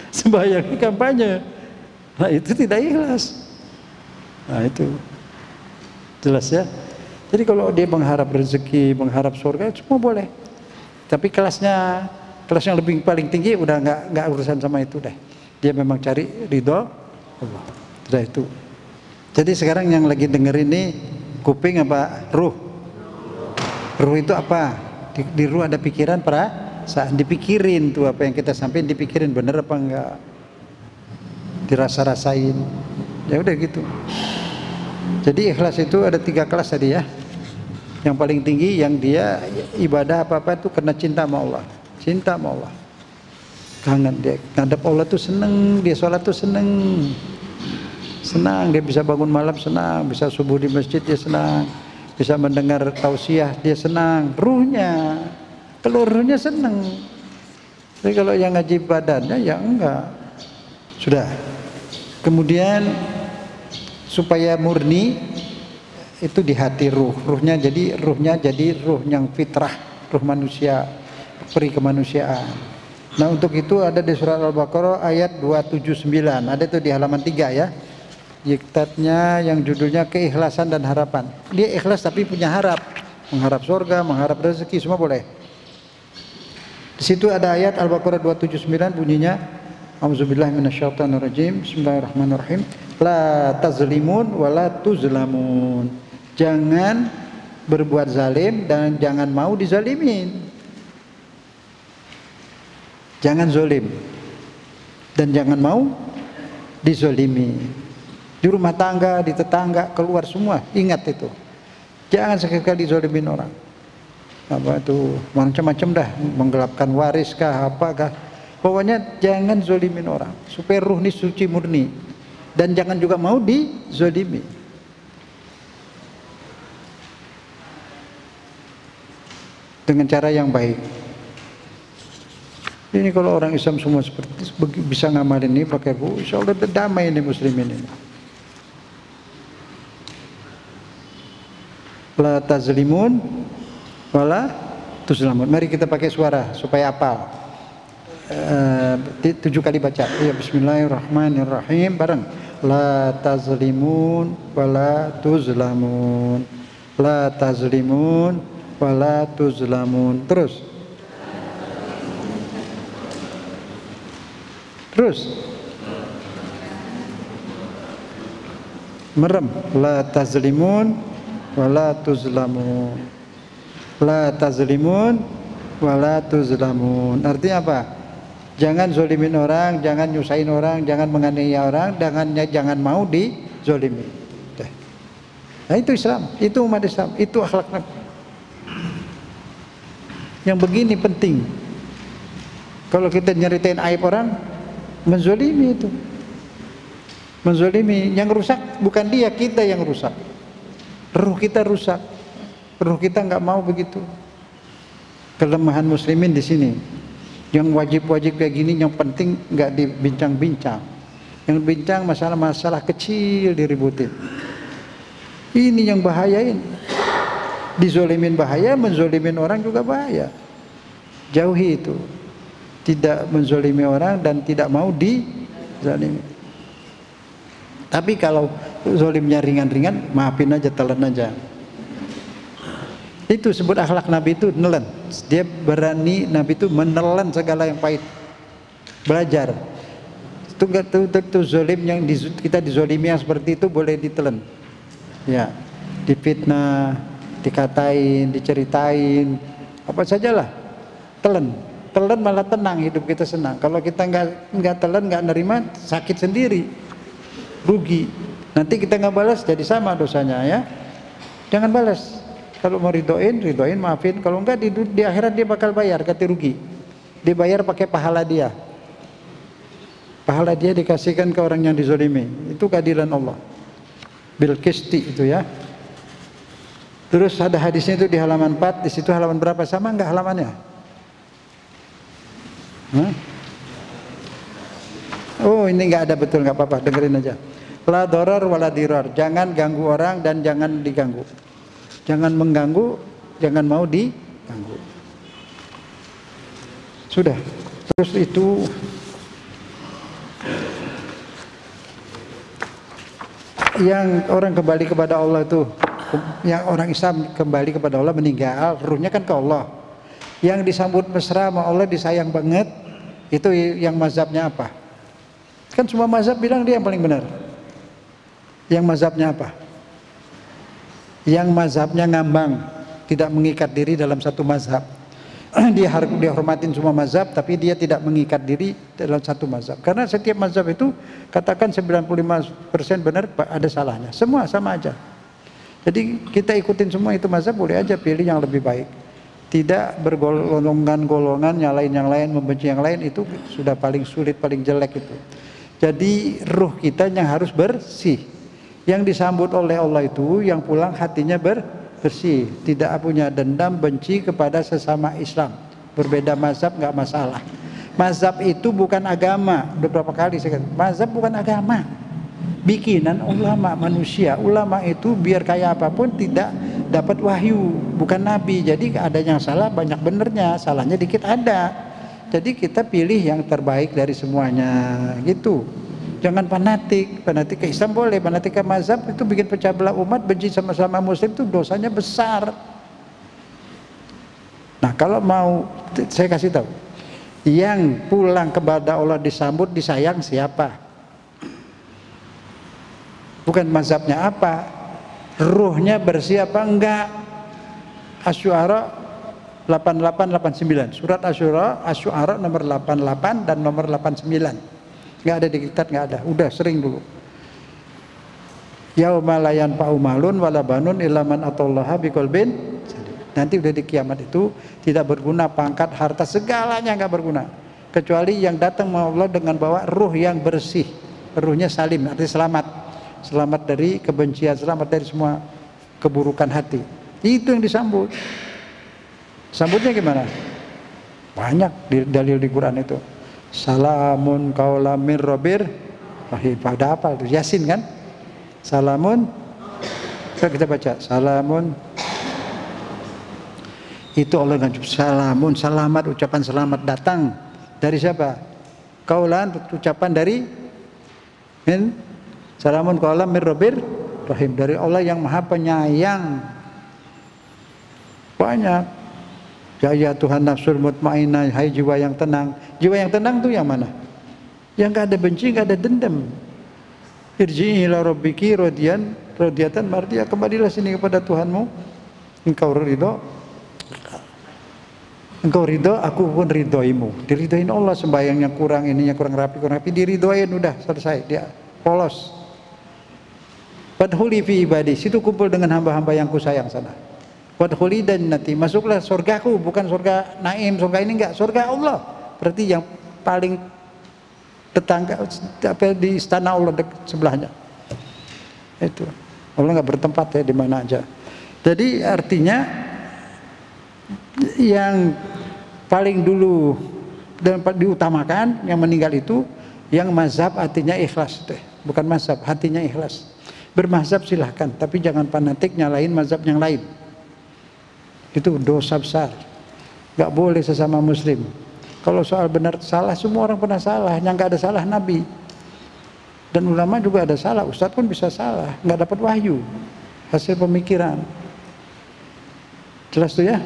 sembahyang di kampanye. Nah itu tidak ikhlas. Nah itu jelas ya. Jadi kalau dia mengharap rezeki, mengharap surga, semua boleh. Tapi kelas yang lebih paling tinggi udah nggak urusan sama itu deh. Dia memang cari ridho Allah. Sudah itu. Jadi sekarang yang lagi denger ini kuping apa ruh? Ruh itu apa? Di ruh ada pikiran, perasaan, dipikirin tuh apa yang kita sampaikan, dipikirin bener apa enggak, dirasa-rasain. Ya udah gitu. Jadi ikhlas itu ada 3 kelas tadi ya. Yang paling tinggi yang dia ibadah apa-apa itu karena cinta sama Allah. Cinta sama Allah. Kangen dia ngadep Allah tuh seneng, dia sholat tuh seneng. Senang, dia bisa bangun malam senang, bisa subuh di masjid dia senang, bisa mendengar tausiah dia senang, ruhnya. Kalau ruhnya senang. Tapi kalau yang ngaji badannya ya enggak. Sudah. Kemudian supaya murni itu di hati ruhnya jadi ruh yang fitrah, ruh manusia, peri kemanusiaan. Nah untuk itu ada di surat Al-Baqarah ayat 279, ada itu di halaman 3 ya. Diktatnya yang judulnya keikhlasan dan harapan. Dia ikhlas tapi punya harap, mengharap surga, mengharap rezeki, semua boleh. Di situ ada ayat Al-Baqarah 279 bunyinya, A'udzubillahi minasyaitonirrajim. Bismillahirrahmanirrahim. La tazlimun wa la tuzlamun. Jangan berbuat zalim dan jangan mau dizalimin. Jangan zolim dan jangan mau dizolimi. Di rumah tangga, di tetangga, keluar semua, ingat itu. Jangan sekali-kali zolimin orang. Apa itu macam-macam dah, menggelapkan waris kah, apakah. Pokoknya jangan zolimin orang supaya ruh ini suci murni, dan jangan juga mau dizolimi. Dengan cara yang baik. Ini kalau orang Islam semua seperti bisa ngamalin ini pakai bu, insya Allah damai ini muslimin ini. La tazlimun wala tuzlamun. Mari kita pakai suara supaya hafal. 7 kali baca. Ya bismillahirrahmanirrahim bareng. La tazlimun wala tuzlamun. La tazlimun wala tuzlamun. Terus. Merem. La tazlimun wala tuzlamun. La tazlimun wala tuzlamun. Artinya apa? Jangan zolimin orang, jangan nyusahin orang, jangan menganiaya orang, jangan mau dizolimi. Nah itu Islam, itu umat Islam, itu akhlak Nabi. Yang begini penting. Kalau kita nyeritain aib orang, menzolimi itu. Menzolimi, yang rusak bukan dia, kita yang rusak. Ruh kita rusak. Ruh kita nggak mau begitu. Kelemahan muslimin di sini. Yang wajib-wajib kayak gini, yang penting nggak dibincang-bincang. Yang bincang masalah-masalah kecil diributin. Ini yang bahaya ini. Dizolimin bahaya, menzolimin orang juga bahaya. Jauhi itu. Tidak menzolimi orang dan tidak mau dizalimi. Tapi kalau zolimnya ringan-ringan, maafin aja, telan aja. Itu sebut akhlak Nabi itu nelen. Dia berani, Nabi itu menelan segala yang pahit. Belajar. Itu zolim yang kita dizolimi yang seperti itu boleh ditelan. Ya, difitnah, dikatain, diceritain, apa sajalah. Telan malah tenang, hidup kita senang. Kalau kita nggak telan, nggak nerima, sakit sendiri, rugi. Nanti kita nggak balas, jadi sama dosanya ya. Jangan balas. Kalau mau ridoin, maafin. Kalau enggak di akhirat dia bakal bayar ganti rugi. dibayar pakai pahala dia. Pahala dia dikasihkan ke orang yang dizolimi. Itu keadilan Allah. Bil qisti itu ya. Terus ada hadisnya itu di halaman 4, di situ halaman berapa? Sama enggak halamannya? Hah? Oh, ini enggak ada, betul, enggak apa-apa, dengerin aja. La darar wala dirar. Jangan ganggu orang dan jangan diganggu. Jangan mengganggu, jangan mau diganggu. Sudah. Terus itu yang orang kembali kepada Allah itu, yang orang Islam kembali kepada Allah meninggal, ruhnya kan ke Allah. Yang disambut mesra sama Allah, disayang banget, itu yang mazhabnya apa? Kan semua mazhab bilang dia yang paling benar. Yang mazhabnya apa? Yang mazhabnya ngambang, tidak mengikat diri dalam satu mazhab. Dia harus dihormatin semua mazhab, tapi dia tidak mengikat diri dalam satu mazhab. Karena setiap mazhab itu katakan 95% benar, ada salahnya. Semua sama aja. Jadi kita ikutin semua itu mazhab, boleh aja pilih yang lebih baik. Tidak bergolongan-golongan, nyalain yang lain, membenci yang lain, itu sudah paling sulit, paling jelek itu. Jadi ruh kita yang harus bersih. Yang disambut oleh Allah itu yang pulang hatinya bersih, tidak punya dendam, benci kepada sesama Islam. Berbeda mazhab nggak masalah. Mazhab itu bukan agama. Udah berapa kali saya katakan, mazhab bukan agama, bikinan ulama manusia. Ulama itu biar kayak apapun tidak dapat wahyu, bukan nabi. Jadi ada yang salah, banyak benernya, salahnya dikit ada. Jadi kita pilih yang terbaik dari semuanya, gitu. Jangan fanatik ke Islam boleh, fanatik ke mazhab itu bikin pecah belah umat, benci sama-sama muslim, itu dosanya besar. Nah kalau mau, saya kasih tahu, yang pulang kepada Allah disambut, disayang siapa? Bukan mazhabnya apa, ruhnya bersih apa enggak. Asy-Syu'ara 8889, surat Asy-Syu'ara nomor 88 dan nomor 89. Nggak ada di kitab, nggak ada, udah sering dulu. Yauma la yanfa'u malun wala banun illa man atallaha biqalbin salim. Nanti udah di kiamat itu tidak berguna pangkat, harta, segalanya nggak berguna, kecuali yang datang sama Allah dengan bawa ruh yang bersih. Ruhnya salim, artinya selamat, selamat dari kebencian, selamat dari semua keburukan hati. Itu yang disambut. Sambutnya gimana? Banyak dalil di Quran itu. Salamun qaulam mir rabbir rahim. Pada apa itu? Yasin kan? Salamun. Kita baca salamun. Itu Allah ngajup salamun, selamat, ucapan selamat datang dari siapa? Qaulan, ucapan dari min salamun qaulam mir rabbir rahim, dari Allah yang Maha Penyayang. Banyak. Ya Tuhan nafsul mutmainnah, hai jiwa yang tenang. Jiwa yang tenang tuh yang mana? Yang gak ada benci, gak ada dendam. Irji'i ila rabbiki radiyatan mardiyah. Kembalilah sini kepada Tuhanmu. Engkau ridho, aku pun ridhoimu. Diridhoin Allah, sembahyangnya kurang, ininya kurang rapi, diridhoin, udah selesai, dia polos. Fadkhuli fi ibadi, situ kumpul dengan hamba-hamba yang kusayang sana. Wadkhuli jannati, masuklah surgaku, bukan surga Naim, surga ini enggak, surga Allah. Berarti yang paling tetangga di istana Allah sebelahnya. Itu. Allah enggak bertempat ya di mana aja. Jadi artinya yang paling dulu dan diutamakan yang meninggal itu yang mazhab hatinya ikhlas, bukan mazhab hatinya ikhlas. Bermazhab silahkan, tapi jangan fanatik nyalain mazhab yang lain. Itu dosa besar, nggak boleh sesama muslim. Kalau soal benar salah, semua orang pernah salah, yang nggak ada salah Nabi dan ulama juga ada salah, ustadz pun bisa salah, nggak dapat wahyu, hasil pemikiran. Jelas tuh ya,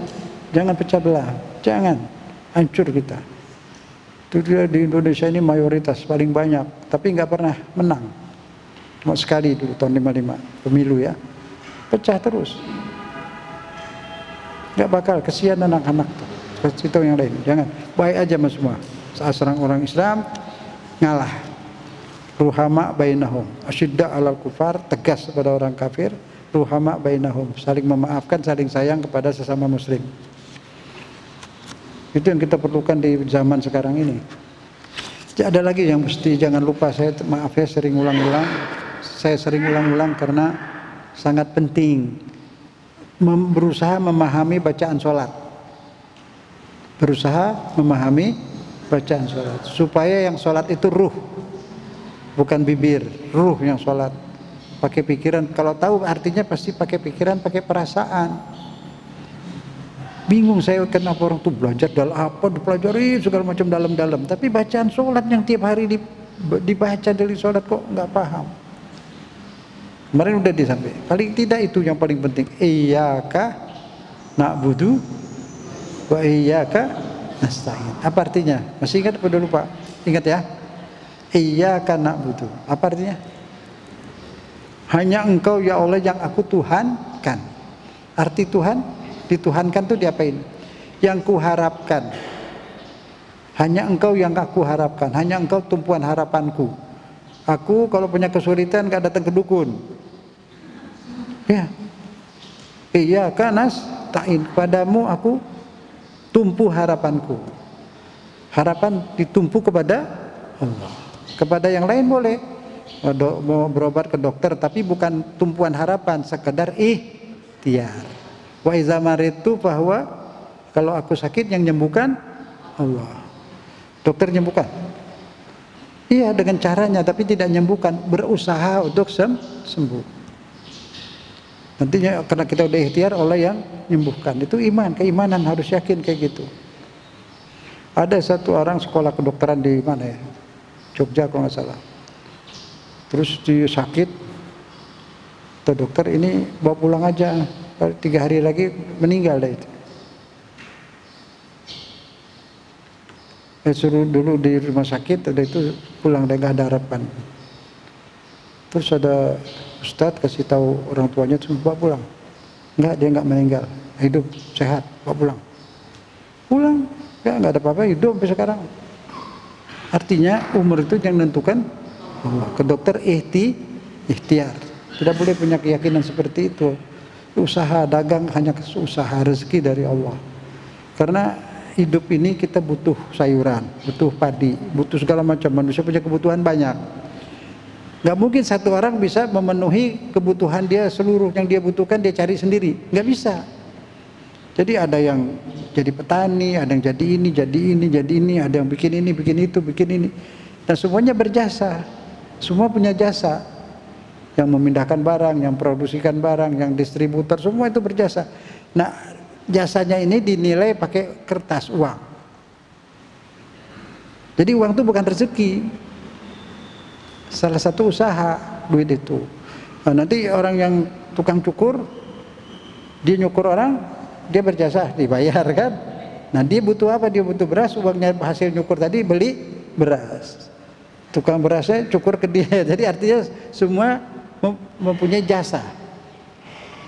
jangan pecah belah, jangan hancur kita. Itu dia di Indonesia ini mayoritas paling banyak, tapi nggak pernah menang, cuma sekali dulu tahun 55 pemilu ya, pecah terus. Gak bakal, kesian anak-anak kasih tahu yang lain, jangan, baik aja mas semua. Saat serang orang Islam ngalah, ruhama bainahum, asyidda alal kufar, tegas kepada orang kafir, ruhama bainahum, saling memaafkan, saling sayang kepada sesama muslim. Itu yang kita perlukan di zaman sekarang ini. Ada lagi yang mesti jangan lupa, saya maaf ya sering ulang-ulang. Saya sering ulang-ulang karena sangat penting. Berusaha memahami bacaan sholat. Berusaha memahami bacaan sholat. Supaya yang sholat itu ruh. Bukan bibir, ruh yang sholat. Pakai pikiran, kalau tahu artinya pasti pakai pikiran, pakai perasaan. Bingung saya kenapa orang tuh belajar dalam apa, dipelajari segala macam dalam-dalam. Tapi bacaan sholat yang tiap hari dibaca dari sholat kok nggak paham. Kemarin udah disampaikan. Paling tidak itu yang paling penting. Iyyaka na'budu wa iyyaka nasta'in. Apa artinya? Masih ingat apa udah lupa? Ingat ya. Iyyaka na'budu. Apa artinya? Hanya Engkau ya Allah yang aku tuhankan. Arti Tuhan, dituhankan itu diapain? Yang kuharapkan. Hanya Engkau yang aku harapkan. Hanya Engkau tumpuan harapanku. Aku kalau punya kesulitan gak datang ke dukun. Ya. Iyyaka nasta'in. Padamu aku tumpu harapanku. Harapan ditumpu kepada Allah. Kepada yang lain boleh, mau berobat ke dokter, tapi bukan tumpuan harapan, sekedar ikhtiar. Wa iza maritu, bahwa kalau aku sakit yang nyembuhkan Allah. Dokter nyembuhkan? Iya, dengan caranya, tapi tidak nyembuhkan, berusaha untuk sembuh. Nantinya karena kita udah ikhtiar, Allah yang nyembuhkan. Itu iman, keimanan, harus yakin kayak gitu. Ada satu orang sekolah kedokteran di mana ya? Jogja kalau nggak salah. Terus dia sakit, kata dokter ini bawa pulang aja, 3 hari lagi meninggal dah itu. Suruh dulu di rumah sakit, udah itu pulang, dia nggak ada harapan. Terus ada ustadz kasih tahu orang tuanya, terus bawa pulang. Enggak, dia nggak meninggal, hidup sehat, bawa pulang. Pulang, ya nggak ada apa-apa, hidup sampai sekarang. Artinya umur itu yang menentukan Allah. Ke dokter ikhtiar. Tidak boleh punya keyakinan seperti itu. Usaha dagang hanya usaha, rezeki dari Allah. Karena hidup ini kita butuh sayuran, butuh padi, butuh segala macam. Manusia punya kebutuhan banyak. Gak mungkin satu orang bisa memenuhi kebutuhan dia, seluruh yang dia butuhkan dia cari sendiri. Gak bisa. Jadi ada yang jadi petani, ada yang jadi ini, ada yang bikin ini, bikin itu, bikin ini. Dan semuanya berjasa. Semua punya jasa. Yang memindahkan barang, yang produksikan barang, yang distributor, semua itu berjasa. Nah, jasanya ini dinilai pakai kertas uang. Jadi uang itu bukan rezeki. Salah satu usaha duit itu. Nah, nanti orang yang tukang cukur, dia nyukur orang, dia berjasa, dibayar kan. Nah dia butuh apa? Dia butuh beras, uangnya hasil nyukur tadi beli beras. Tukang berasnya cukur ke dia. Jadi artinya semua mempunyai jasa.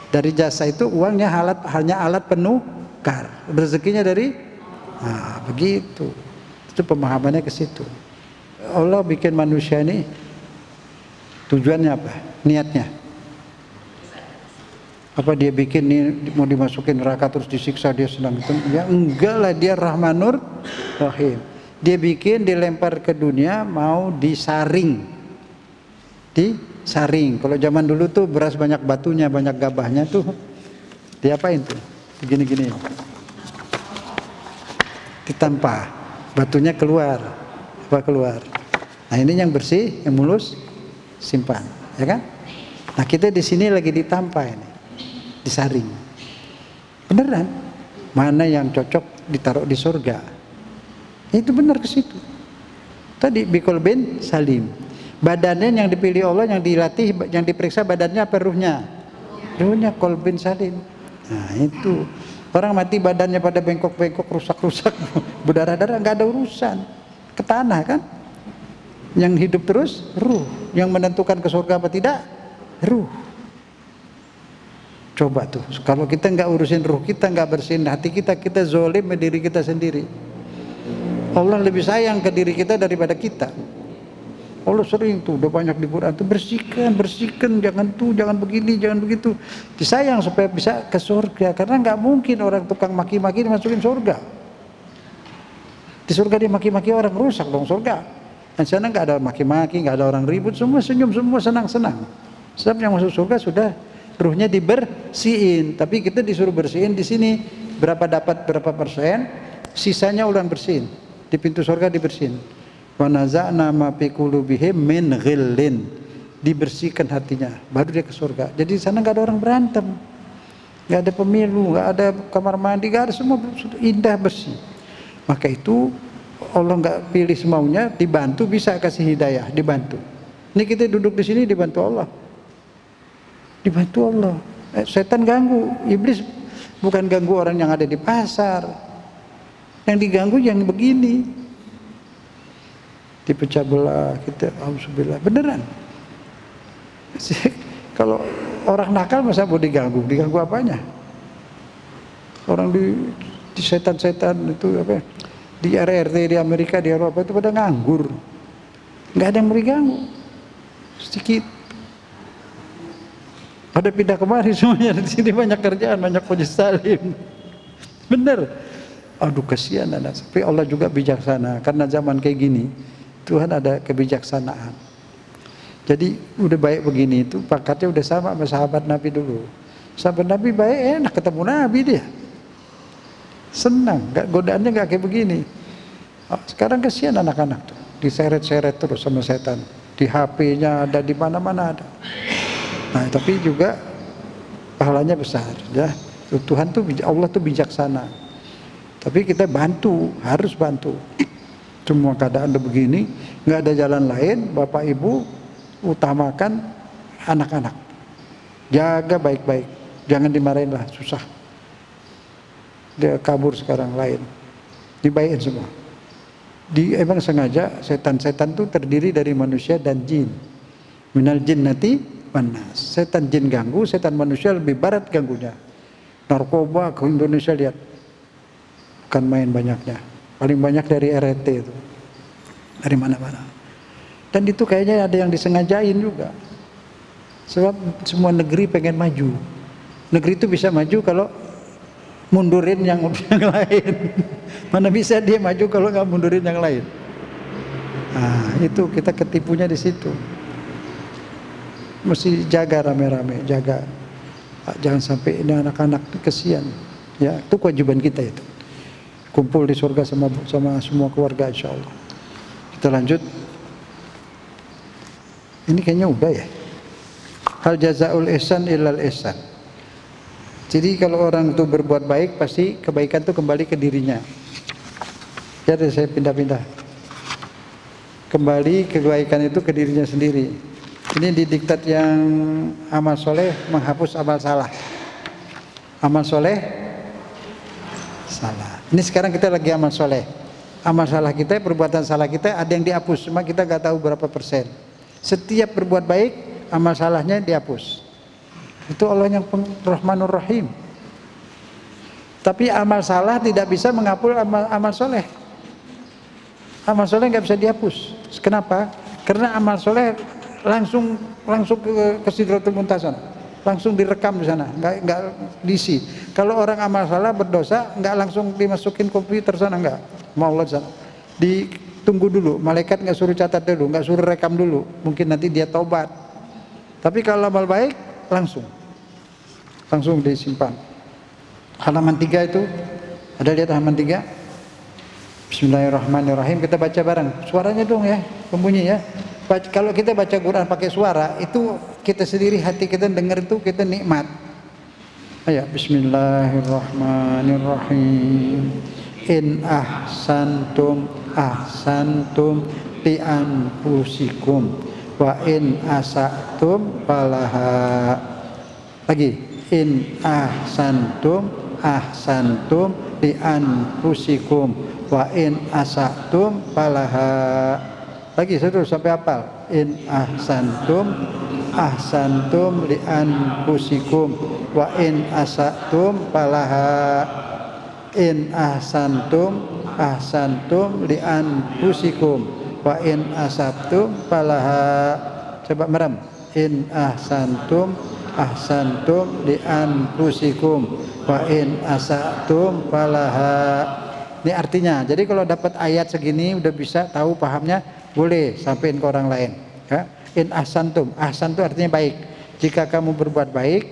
Dari jasa itu uangnya hanya alat penukar. Rezekinya dari, nah begitu. Itu pemahamannya ke situ. Allah bikin manusia ini tujuannya apa? Niatnya. Apa dia bikin nih mau dimasukin neraka terus disiksa dia senang itu? Ya enggak lah, dia Rahmanur Rahim. Dia bikin dilempar ke dunia mau disaring. Disaring. Kalau zaman dulu tuh beras banyak batunya, banyak gabahnya tuh. Diapain tuh? Begini-gini. Ditampa. Batunya keluar. Apa keluar? Nah, ini yang bersih, yang mulus simpan, ya kan? Nah, kita di sini lagi ditampa ini. Disaring. Beneran? Mana yang cocok ditaruh di surga? Itu benar ke situ. Tadi bikol bin salim. Badannya yang dipilih Allah, yang dilatih, yang diperiksa badannya apa ruhnya? Ruhnya kolbin salim. Nah itu. Orang mati badannya pada bengkok-bengkok, rusak-rusak, berdarah-darah, nggak ada urusan. Ke tanah kan? Yang hidup terus ruh. Yang menentukan ke surga apa tidak? Ruh. Coba tuh, kalau kita nggak urusin ruh kita, nggak bersihin hati kita, kita zolim ke diri kita sendiri. Allah lebih sayang ke diri kita daripada kita. Allah sering tuh, udah banyak di Quran tuh, bersihkan, jangan tuh, jangan begini, jangan begitu. Disayang supaya bisa ke surga, karena nggak mungkin orang tukang maki-maki dimasukin surga. Di surga dia maki-maki orang, rusak dong surga. Dan sana nggak ada maki-maki, nggak ada orang ribut, semua senyum, semua senang-senang. Sebab yang masuk surga sudah ruhnya dibersihin. Tapi kita disuruh bersihin di sini berapa dapat berapa persen, sisanya ulang bersihin. Di pintu surga dibersihin. Wa naza'na ma fi qulubihim min ghillin. Dibersihkan hatinya, baru dia ke surga. Jadi di sana nggak ada orang berantem, nggak ada pemilu, nggak ada kamar mandi, nggak ada, semua indah bersih. Maka itu Allah nggak pilih semaunya, dibantu bisa kasih hidayah, dibantu. Ini kita duduk di sini dibantu Allah, dibantu Allah. Setan ganggu, iblis bukan ganggu orang yang ada di pasar, yang diganggu yang begini, dipecah belah kita, auzubillah, beneran. Kalau orang nakal masa mau diganggu apanya? Orang di setan-setan itu apa? Di RRT di Amerika, di Eropa itu pada nganggur, nggak ada yang mau diganggu, sedikit. Pada pindah kemari semuanya, di sini banyak kerjaan, banyak majlis salim. Bener. Aduh kasihan anak. Tapi Allah juga bijaksana, karena zaman kayak gini Tuhan ada kebijaksanaan. Jadi udah baik begini itu pakatnya udah sama sahabat Nabi dulu. Sahabat Nabi baik, enak ketemu Nabi dia. Senang, godaannya nggak kayak begini. Sekarang kasihan anak-anak tuh, diseret-seret terus sama setan. Di HP-nya ada, di mana-mana ada. Nah, tapi juga pahalanya besar, ya. Tuhan tuh, Allah tuh bijaksana. Tapi kita bantu, harus bantu. Semua keadaan udah begini, nggak ada jalan lain, Bapak Ibu utamakan anak-anak, jaga baik-baik, jangan dimarahin lah, susah. Dia kabur sekarang lain, dibaikin semua. Emang sengaja setan-setan itu terdiri dari manusia dan jin. Minal jinnati wan nas. Setan jin ganggu, setan manusia lebih berat ganggunya. Narkoba ke Indonesia lihat, bukan main banyaknya, paling banyak dari RT itu, dari mana-mana. Dan itu kayaknya ada yang disengajain juga. Sebab semua negeri pengen maju. Negeri itu bisa maju kalau mundurin yang lain. Mana bisa dia maju kalau nggak mundurin yang lain. Nah, itu kita ketipunya di situ. Mesti jaga rame-rame, jaga. Jangan sampai ini anak-anak kesian. Ya, itu kewajiban kita itu. Kumpul di surga sama semua keluarga insya Allah. Kita lanjut. Ini kayaknya udah ya. Hal jazaul ihsan illal ihsan. Jadi kalau orang itu berbuat baik, pasti kebaikan itu kembali ke dirinya. Jadi saya pindah-pindah. Kembali kebaikan itu ke dirinya sendiri. Ini di diktat yang amal soleh menghapus amal salah. Amal soleh salah. Ini sekarang kita lagi amal soleh. Amal salah kita, perbuatan salah kita ada yang dihapus, cuma kita nggak tahu berapa persen. Setiap berbuat baik, amal salahnya dihapus. Itu Allah yang Rahmanur Rahim. Tapi amal salah tidak bisa menghapus amal soleh. Amal soleh nggak bisa dihapus. Kenapa? Karena amal soleh langsung ke Sidratul Muntaha, langsung direkam di sana, nggak diisi. Kalau orang amal salah berdosa, nggak langsung dimasukin komputer sana, nggak. Mau Allah sana. Tunggu dulu, malaikat nggak suruh catat dulu, nggak suruh rekam dulu, mungkin nanti dia taubat. Tapi kalau amal baik langsung disimpan. Halaman 3 itu ada, lihat halaman 3. Bismillahirrahmanirrahim, kita baca bareng. Suaranya dong ya, pembunyi ya. Kalau kita baca Quran pakai suara itu kita sendiri, hati kita dengar itu kita nikmat. Ayo, Bismillahirrahmanirrahim. In ahsantum li anfusikum wa in asatum falaha. Lagi, in ahsantum li anfusikum wa in asatum falaha. Lagi terus sampai hafal. In ahsantum li anfusikum wa in asatum falaha. In ahsantum li anfusikum wa in asabtum falaha. Coba merem. In ahsantum li anfusikum wa in asatum falaha. Ini artinya. Jadi kalau dapat ayat segini udah bisa tahu pahamnya, boleh sampaikan ke orang lain. Ya. In ahsantum, ahsan itu artinya baik. Jika kamu berbuat baik,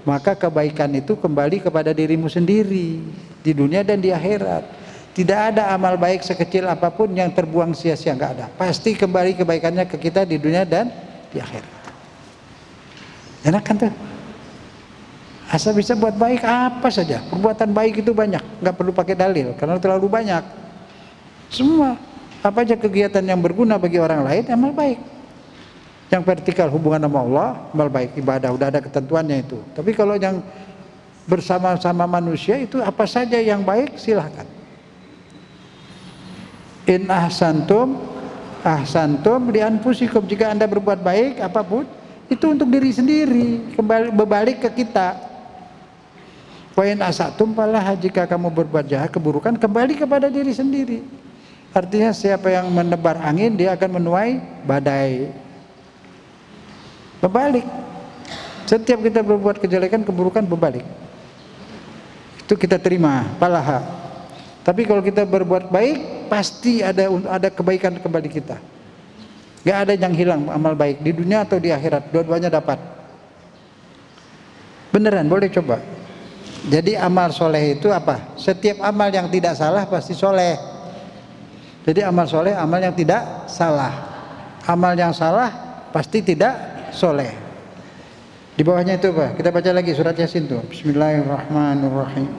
maka kebaikan itu kembali kepada dirimu sendiri di dunia dan di akhirat. Tidak ada amal baik sekecil apapun yang terbuang sia-sia, nggak ada. Pasti kembali kebaikannya ke kita di dunia dan di akhirat. Enak kan tuh? Asal bisa buat baik apa saja. Perbuatan baik itu banyak, nggak perlu pakai dalil karena terlalu banyak. Semua apa aja kegiatan yang berguna bagi orang lain amal baik. Yang vertikal hubungan sama Allah, amal baik, ibadah udah ada ketentuannya itu. Tapi kalau yang bersama-sama manusia itu apa saja yang baik silahkan. In ahsantum, ahsantum li anfusikum, jika Anda berbuat baik apapun itu untuk diri sendiri, kembali berbalik ke kita. Wa in asatum falah, jika kamu berbuat jahat keburukan kembali kepada diri sendiri. Artinya siapa yang menebar angin dia akan menuai badai. Berbalik. Setiap kita berbuat kejelekan keburukan berbalik. Itu kita terima pahala. Tapi kalau kita berbuat baik pasti ada kebaikan kembali kita. Gak ada yang hilang amal baik di dunia atau di akhirat, dua-duanya dapat. Beneran, boleh coba. Jadi amal soleh itu apa? Setiap amal yang tidak salah pasti soleh. Jadi amal soleh amal yang tidak salah. Amal yang salah pasti tidak soleh. Di bawahnya itu apa? Kita baca lagi surat Yasin tuh. Bismillahirrahmanirrahim.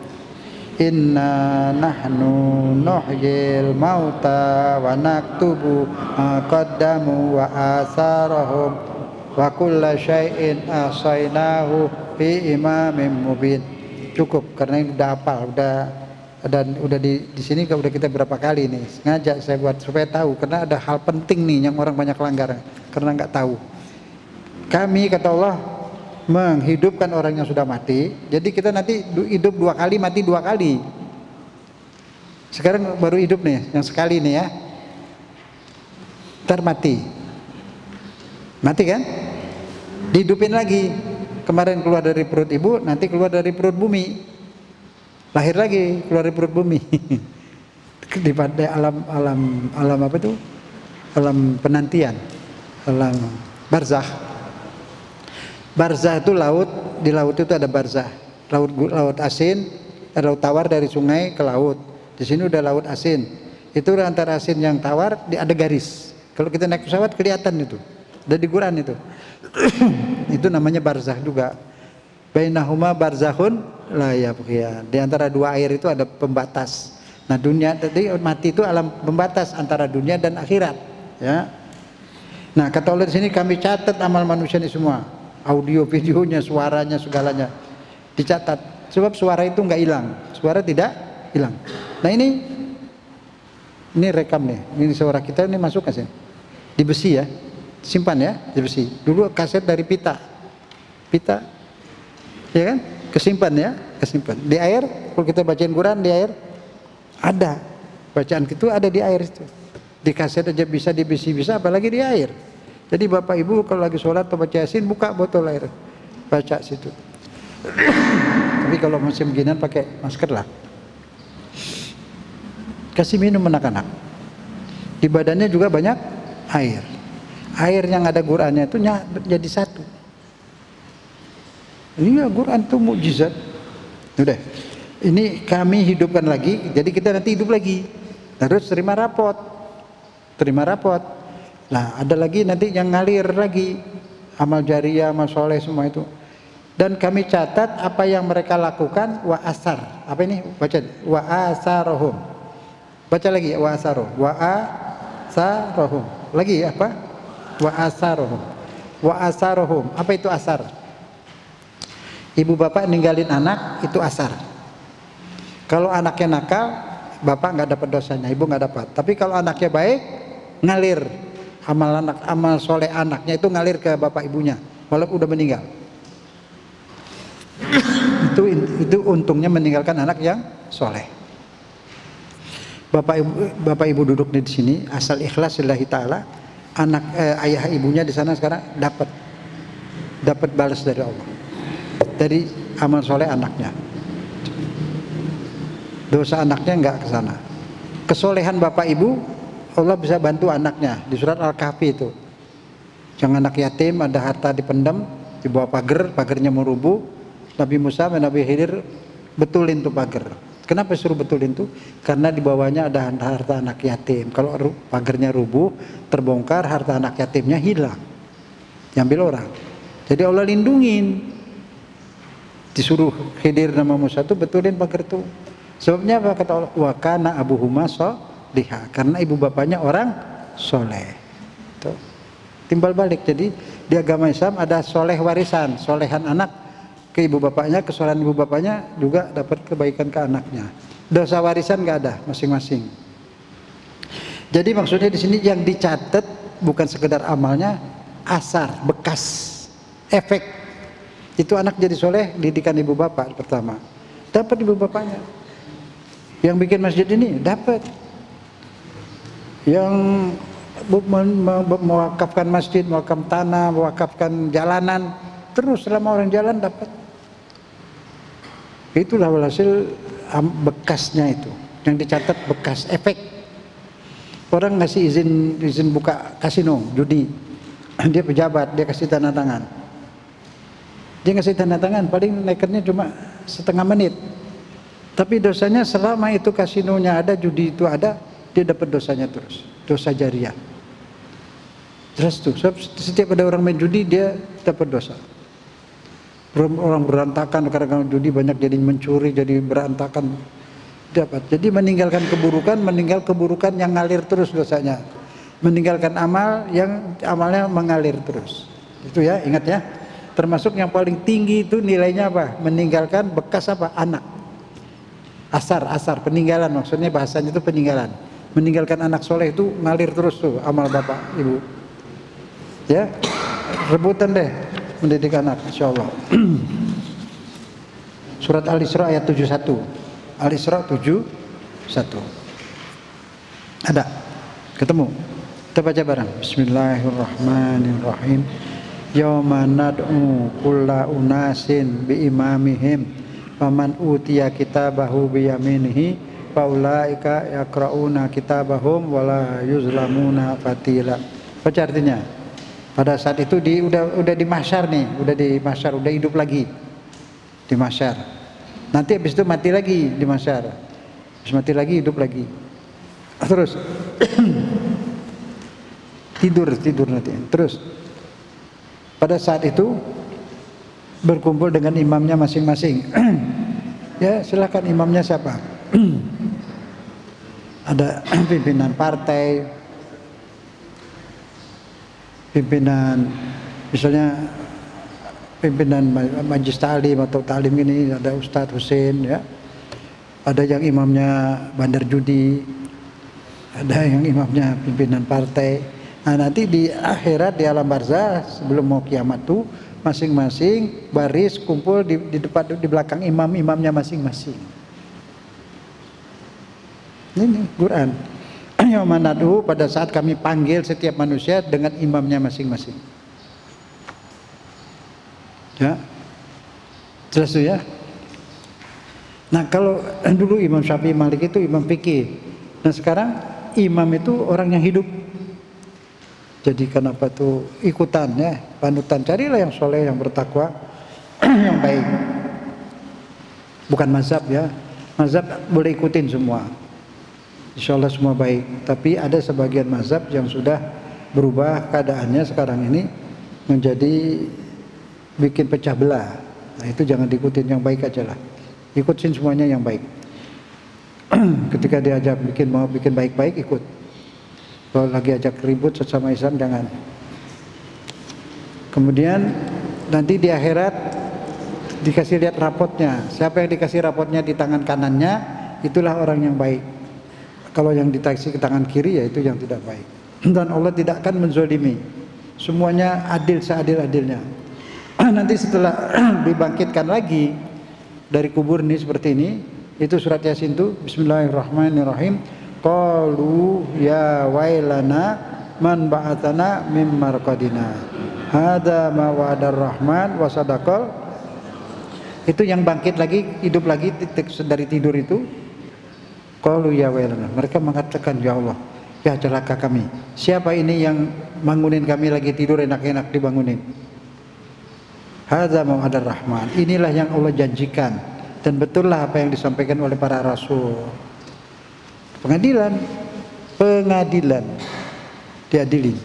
Inna nahnu nuhyil mauta wa naktubu ma qaddamu wa asarahum wa kulla syai'in ahsainahu fi imamin mubin. Cukup karena ini udah hafal, udah di sini udah kita berapa kali nih. Sengaja saya buat supaya tahu karena ada hal penting nih yang orang banyak langgar karena nggak tahu. Kami kata Allah menghidupkan orang yang sudah mati. Jadi kita nanti hidup 2 kali, mati 2 kali. Sekarang baru hidup nih, yang sekali nih ya. Ntar mati. Mati kan? Dihidupin lagi. Kemarin keluar dari perut ibu, nanti keluar dari perut bumi. Lahir lagi, keluar dari perut bumi. Di pada alam apa itu? Alam penantian. Alam barzakh. Barzah itu laut, di laut itu ada barzah. Laut asin, ada laut tawar dari sungai ke laut. Di sini udah laut asin. Itu antara asin yang tawar ada garis. Kalau kita naik pesawat kelihatan itu. Ada di Quran itu. Itu namanya barzah juga. Bainahuma barzakhun la yabghiyan. Di antara 2 air itu ada pembatas. Nah, dunia tadi mati itu alam pembatas antara dunia dan akhirat, ya. Nah, kata Allah di sini kami catat amal manusia ini semua. Audio, videonya, suaranya, segalanya dicatat. Sebab suara itu nggak hilang, suara tidak hilang. Nah ini rekam nih, ini suara kita ini masuk kasih di besi ya, simpan ya di besi. Dulu kaset dari pita, ya kan, kesimpan ya, kesimpan di air. Kalau kita bacain Quran di air, ada bacaan itu ada di air itu. Di kaset aja bisa, di besi bisa, apalagi di air. Jadi bapak ibu kalau lagi sholat atau baca Yasin buka botol air, baca situ. Tapi kalau musim beginian pakai masker lah. Kasih minum anak-anak. Di badannya juga banyak air. Air yang ada Qurannya itu jadi satu. Ini ya Quran itu mukjizat. Udah. Ini kami hidupkan lagi, jadi kita nanti hidup lagi. Terus terima rapot. Nah, ada lagi nanti yang ngalir lagi, amal jariah, amal soleh semua itu. Dan kami catat apa yang mereka lakukan, wa asar. Apa ini? Baca. Wa asarohum. Baca lagi, wa asarohum. Wa asarohum. Lagi apa? Wa asarohum. Wa asarohum. Apa itu asar? Ibu bapak ninggalin anak, itu asar. Kalau anaknya nakal, bapak nggak dapat dosanya, ibu nggak dapat. Tapi kalau anaknya baik, ngalir. Amal soleh anaknya itu ngalir ke bapak ibunya walaupun udah meninggal. itu untungnya meninggalkan anak yang soleh. Bapak ibu duduk di sini asal ikhlas lillahi taala, ayah ibunya di sana sekarang dapat balas dari Allah dari amal soleh anaknya. Dosa anaknya nggak ke sana. kesolehan bapak ibu, Allah bisa bantu anaknya. Di surat Al-Kahfi itu, jangan anak yatim ada harta dipendam di bawah pagar, pagarnya mau rubuh. Nabi Musa dan Nabi Khidir betulin tuh pagar. Kenapa suruh betulin tuh? Karena di bawahnya ada harta anak yatim. Kalau pagarnya rubuh, terbongkar, harta anak yatimnya hilang, diambil orang. Jadi Allah lindungin. Disuruh Khidir nama Musa tuh betulin pagar tuh. Sebabnya apa kata Allah? Wa kana abuhuma sholiha. Karena ibu bapaknya orang soleh. Tuh. Timbal balik. Jadi di agama Islam ada soleh warisan, solehan anak ke ibu bapaknya, kesolehan ibu bapaknya juga dapat kebaikan ke anaknya. Dosa warisan nggak ada masing-masing. Jadi maksudnya di sini yang dicatat bukan sekedar amalnya, asar, bekas, efek. Itu anak jadi soleh, didikan ibu bapak pertama. Dapat ibu bapaknya. Yang bikin masjid ini dapat. Yang mewakafkan masjid, mewakafkan tanah, mewakafkan jalanan, terus selama orang jalan dapat. Itulah hasil bekasnya itu. Yang dicatat bekas, efek. Orang ngasih izin buka kasino, judi. Dia pejabat, dia kasih tanda tangan. Dia ngasih tanda tangan, paling nekatnya cuma setengah menit. Tapi dosanya selama itu kasinonya ada, judi itu ada, dia dapat dosanya terus. Dosa jariah. Terus tuh, setiap ada orang main judi, dia dapat dosa. Orang berantakan, kadang-kadang judi banyak jadi mencuri, jadi berantakan. Dapat. Jadi meninggalkan keburukan yang ngalir terus dosanya. Meninggalkan amal yang amalnya mengalir terus. Itu ya, ingat ya. Termasuk yang paling tinggi itu nilainya apa? Meninggalkan bekas apa? Anak. Asar, peninggalan, maksudnya bahasanya itu peninggalan. Meninggalkan anak soleh itu ngalir terus tuh amal bapak, ibu. Ya, rebutan deh mendidik anak, insyaallah. Surat Al-Isra ayat 71. Al-Isra 71. Ada? Ketemu? Kita baca bareng. Bismillahirrahmanirrahim. Yauma nad'u kulla unasin bi imamihim faman utiya kitabahu bi yaminihi faulaika yaqrauna kitabahum wala yuzlamuna fatila. Baca artinya. Pada saat itu udah di mahsyar nih, udah hidup lagi di mahsyar. Nanti habis itu mati lagi di mahsyar. Habis mati lagi hidup lagi. Terus tidur nanti. Terus pada saat itu berkumpul dengan imamnya masing-masing. Ya, silakan imamnya siapa? Ada pimpinan partai, pimpinan misalnya pimpinan majelis ta'lim atau ta'lim ini, ada Ustadz Husin ya. Ada yang imamnya bandar judi, ada yang imamnya pimpinan partai. Nah, nanti di akhirat di alam barzah sebelum mau kiamat tuh masing-masing baris kumpul di depan di belakang imamnya masing-masing. Ini Quran. Yamanadu pada saat kami panggil setiap manusia dengan imamnya masing-masing. Ya. Jelas tuh ya. Nah, kalau dulu Imam Syafi'i, Malik itu imam fikih. Nah, sekarang imam itu orang yang hidup. Jadi kenapa tuh ikutan ya, panutan, carilah yang soleh, yang bertakwa, yang baik. Bukan mazhab ya, mazhab boleh ikutin semua. Insya Allah semua baik. Tapi ada sebagian mazhab yang sudah berubah keadaannya sekarang ini menjadi bikin pecah belah. Nah itu jangan diikutin, yang baik aja lah. Ikutin semuanya yang baik. Ketika diajak mau bikin baik-baik ikut. Kalau lagi ajak ribut sesama Islam jangan. Kemudian nanti di akhirat dikasih lihat rapotnya. Siapa yang dikasih rapotnya di tangan kanannya, itulah orang yang baik. Kalau yang dikasih ke tangan kiri, ya itu yang tidak baik. Dan Allah tidak akan menzolimi. Semuanya adil seadil-adilnya. Nanti setelah dibangkitkan lagi dari kubur ini seperti ini, itu surat Yasin itu Bismillahirrahmanirrahim. Qalu ya wailana man ba'atana mim marqadina hadza ma wa'adar rahman wa sadaqal. Itu yang bangkit lagi, hidup lagi dari tidur itu. Qalu ya wailana. Mereka mengatakan, ya Allah, ya celaka kami. Siapa ini yang bangunin kami lagi tidur enak-enak dibangunin? Hadza mau'adur rahman. Inilah yang Allah janjikan, dan betullah apa yang disampaikan oleh para rasul. Pengadilan diadili.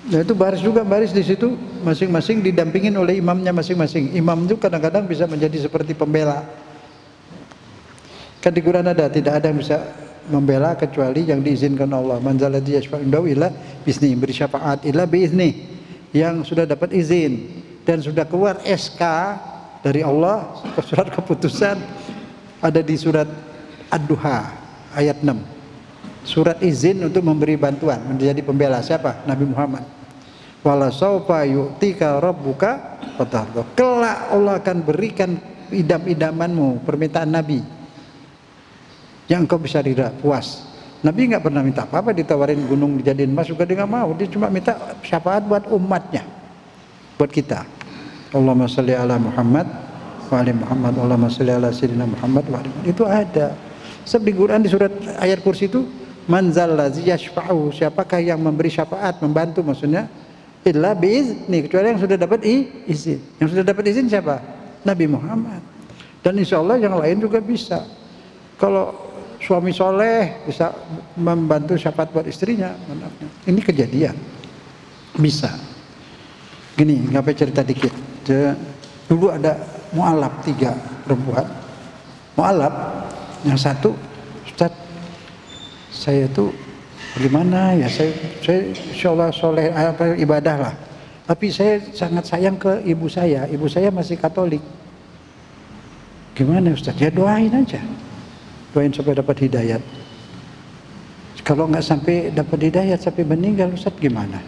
Nah itu baris juga, baris di situ masing-masing didampingin oleh imamnya masing-masing. Imam itu kadang-kadang bisa menjadi seperti pembela. Kan di Quran ada, tidak ada yang bisa membela kecuali yang diizinkan Allah. Man zalladzi yashfa'u indahu illa bi'izni, beri syafaat illa bi'izni, yang sudah dapat izin dan sudah keluar SK dari Allah, surat keputusan, ada di surat Ad-Duha ayat 6. Surat izin untuk memberi bantuan, menjadi pembela siapa? Nabi Muhammad. Wala saufa yu'tika rabbuka fatarda. Kelak Allah akan berikan idam-idamanmu, permintaan Nabi, yang engkau bisa rida, puas. Nabi nggak pernah minta apa-apa, ditawarin gunung dijadiin emas juga dia nggak mau. Dia cuma minta syafaat buat umatnya, buat kita. Allahumma sholli ala Muhammad wa ali Muhammad, Allahumma sholli ala sayyidina Muhammad wa ali Muhammad. Itu ada. Sebab di Quran di surat ayat kursi itu, man zallazi yashfa'u, siapakah yang memberi syafaat, membantu maksudnya, illa bi'izni, kecuali yang sudah dapat izin. Yang sudah dapat izin siapa? Nabi Muhammad. Dan insya Allah yang lain juga bisa. Kalau suami soleh bisa membantu syafaat buat istrinya, anaknya. Ini kejadian, bisa. Gini, ngapain cerita dikit. Dulu ada mu'alaf 3 perempuan. Mu'alaf yang satu, Ustaz, saya tuh bagaimana ya, saya insya Allah soleh, ibadah lah, tapi saya sangat sayang ke ibu saya masih Katolik. Gimana Ustaz? Ya doain aja, doain supaya dapat hidayat. Kalau nggak sampai dapat hidayat sampai meninggal, Ustaz gimana?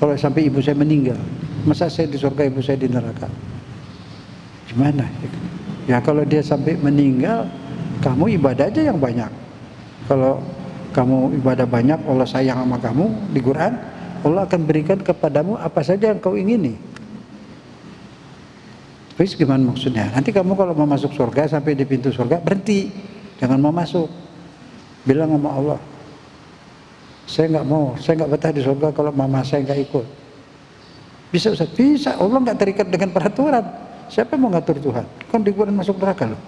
Kalau sampai ibu saya meninggal, masa saya di surga, ibu saya di neraka? Gimana? Ya kalau dia sampai meninggal, kamu ibadah aja yang banyak. Kalau kamu ibadah banyak, Allah sayang sama kamu, di Quran Allah akan berikan kepadamu apa saja yang kau ingini. Terus gimana maksudnya? Nanti kamu kalau mau masuk surga, sampai di pintu surga berhenti, jangan mau masuk, bilang sama Allah, saya nggak mau, saya nggak betah di surga kalau mama saya nggak ikut. Bisa Ustaz? Bisa. Allah nggak terikat dengan peraturan. Siapa yang mau ngatur Tuhan? Kan di Quran masuk neraka loh.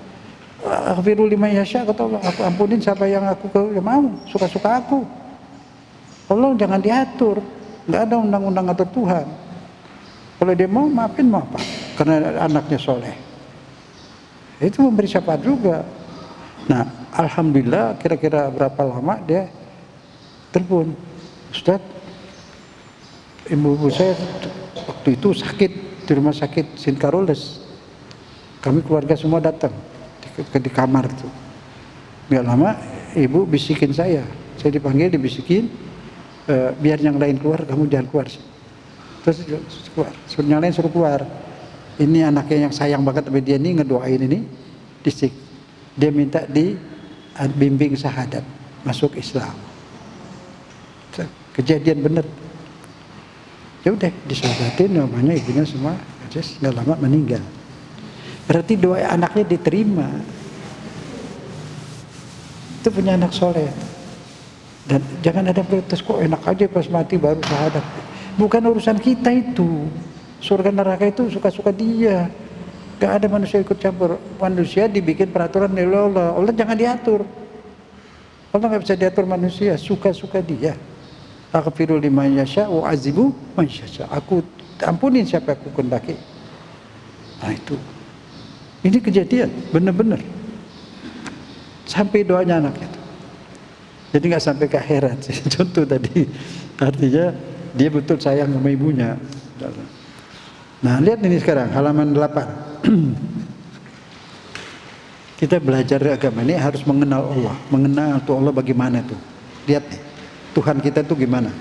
Aghfiru liman yasha, kata Allah, aku ampunin siapa yang aku mau, suka-suka aku. Allah jangan diatur, nggak ada undang-undang atur Tuhan. Kalau dia mau maafin, mau apa? Karena anaknya soleh, itu memberi syafaat juga. Nah, alhamdulillah, kira-kira berapa lama dia telepon, Ustaz, ibu saya waktu itu sakit di rumah sakit St. Carolus, kami keluarga semua datang di kamar tuh. Nggak lama ibu bisikin saya dipanggil, dibisikin, biar yang lain keluar, kamu jangan keluar. Terus keluar, yang lain suruh keluar. Ini anaknya yang sayang banget sama dia ini, ngedoain ini, disik. Dia minta dibimbing syahadat, masuk Islam. Kejadian bener. Ya udah disyahadatin, namanya ibunya semua, terus nggak lama meninggal. Berarti doa anaknya diterima. Itu punya anak soleh. Dan jangan ada protes, kok enak aja pas mati baru syahadat. Bukan urusan kita itu. Surga neraka itu suka-suka dia. Gak ada manusia ikut campur. Manusia dibikin peraturan oleh Allah. Allah jangan diatur. Allah gak bisa diatur manusia, suka-suka dia. Aghfiru liman yasha wa azibu man yasha. Aku ampunin siapa aku kehendaki. Nah itu. Ini kejadian, benar-benar. Sampai doanya anaknya itu. Jadi nggak sampai ke akhirat. Contoh tadi, artinya dia betul sayang sama ibunya. Nah, lihat ini sekarang halaman 8. Kita belajar agama ini harus mengenal Allah, mengenal tuh Allah bagaimana tuh. Lihat nih, Tuhan kita tuh gimana.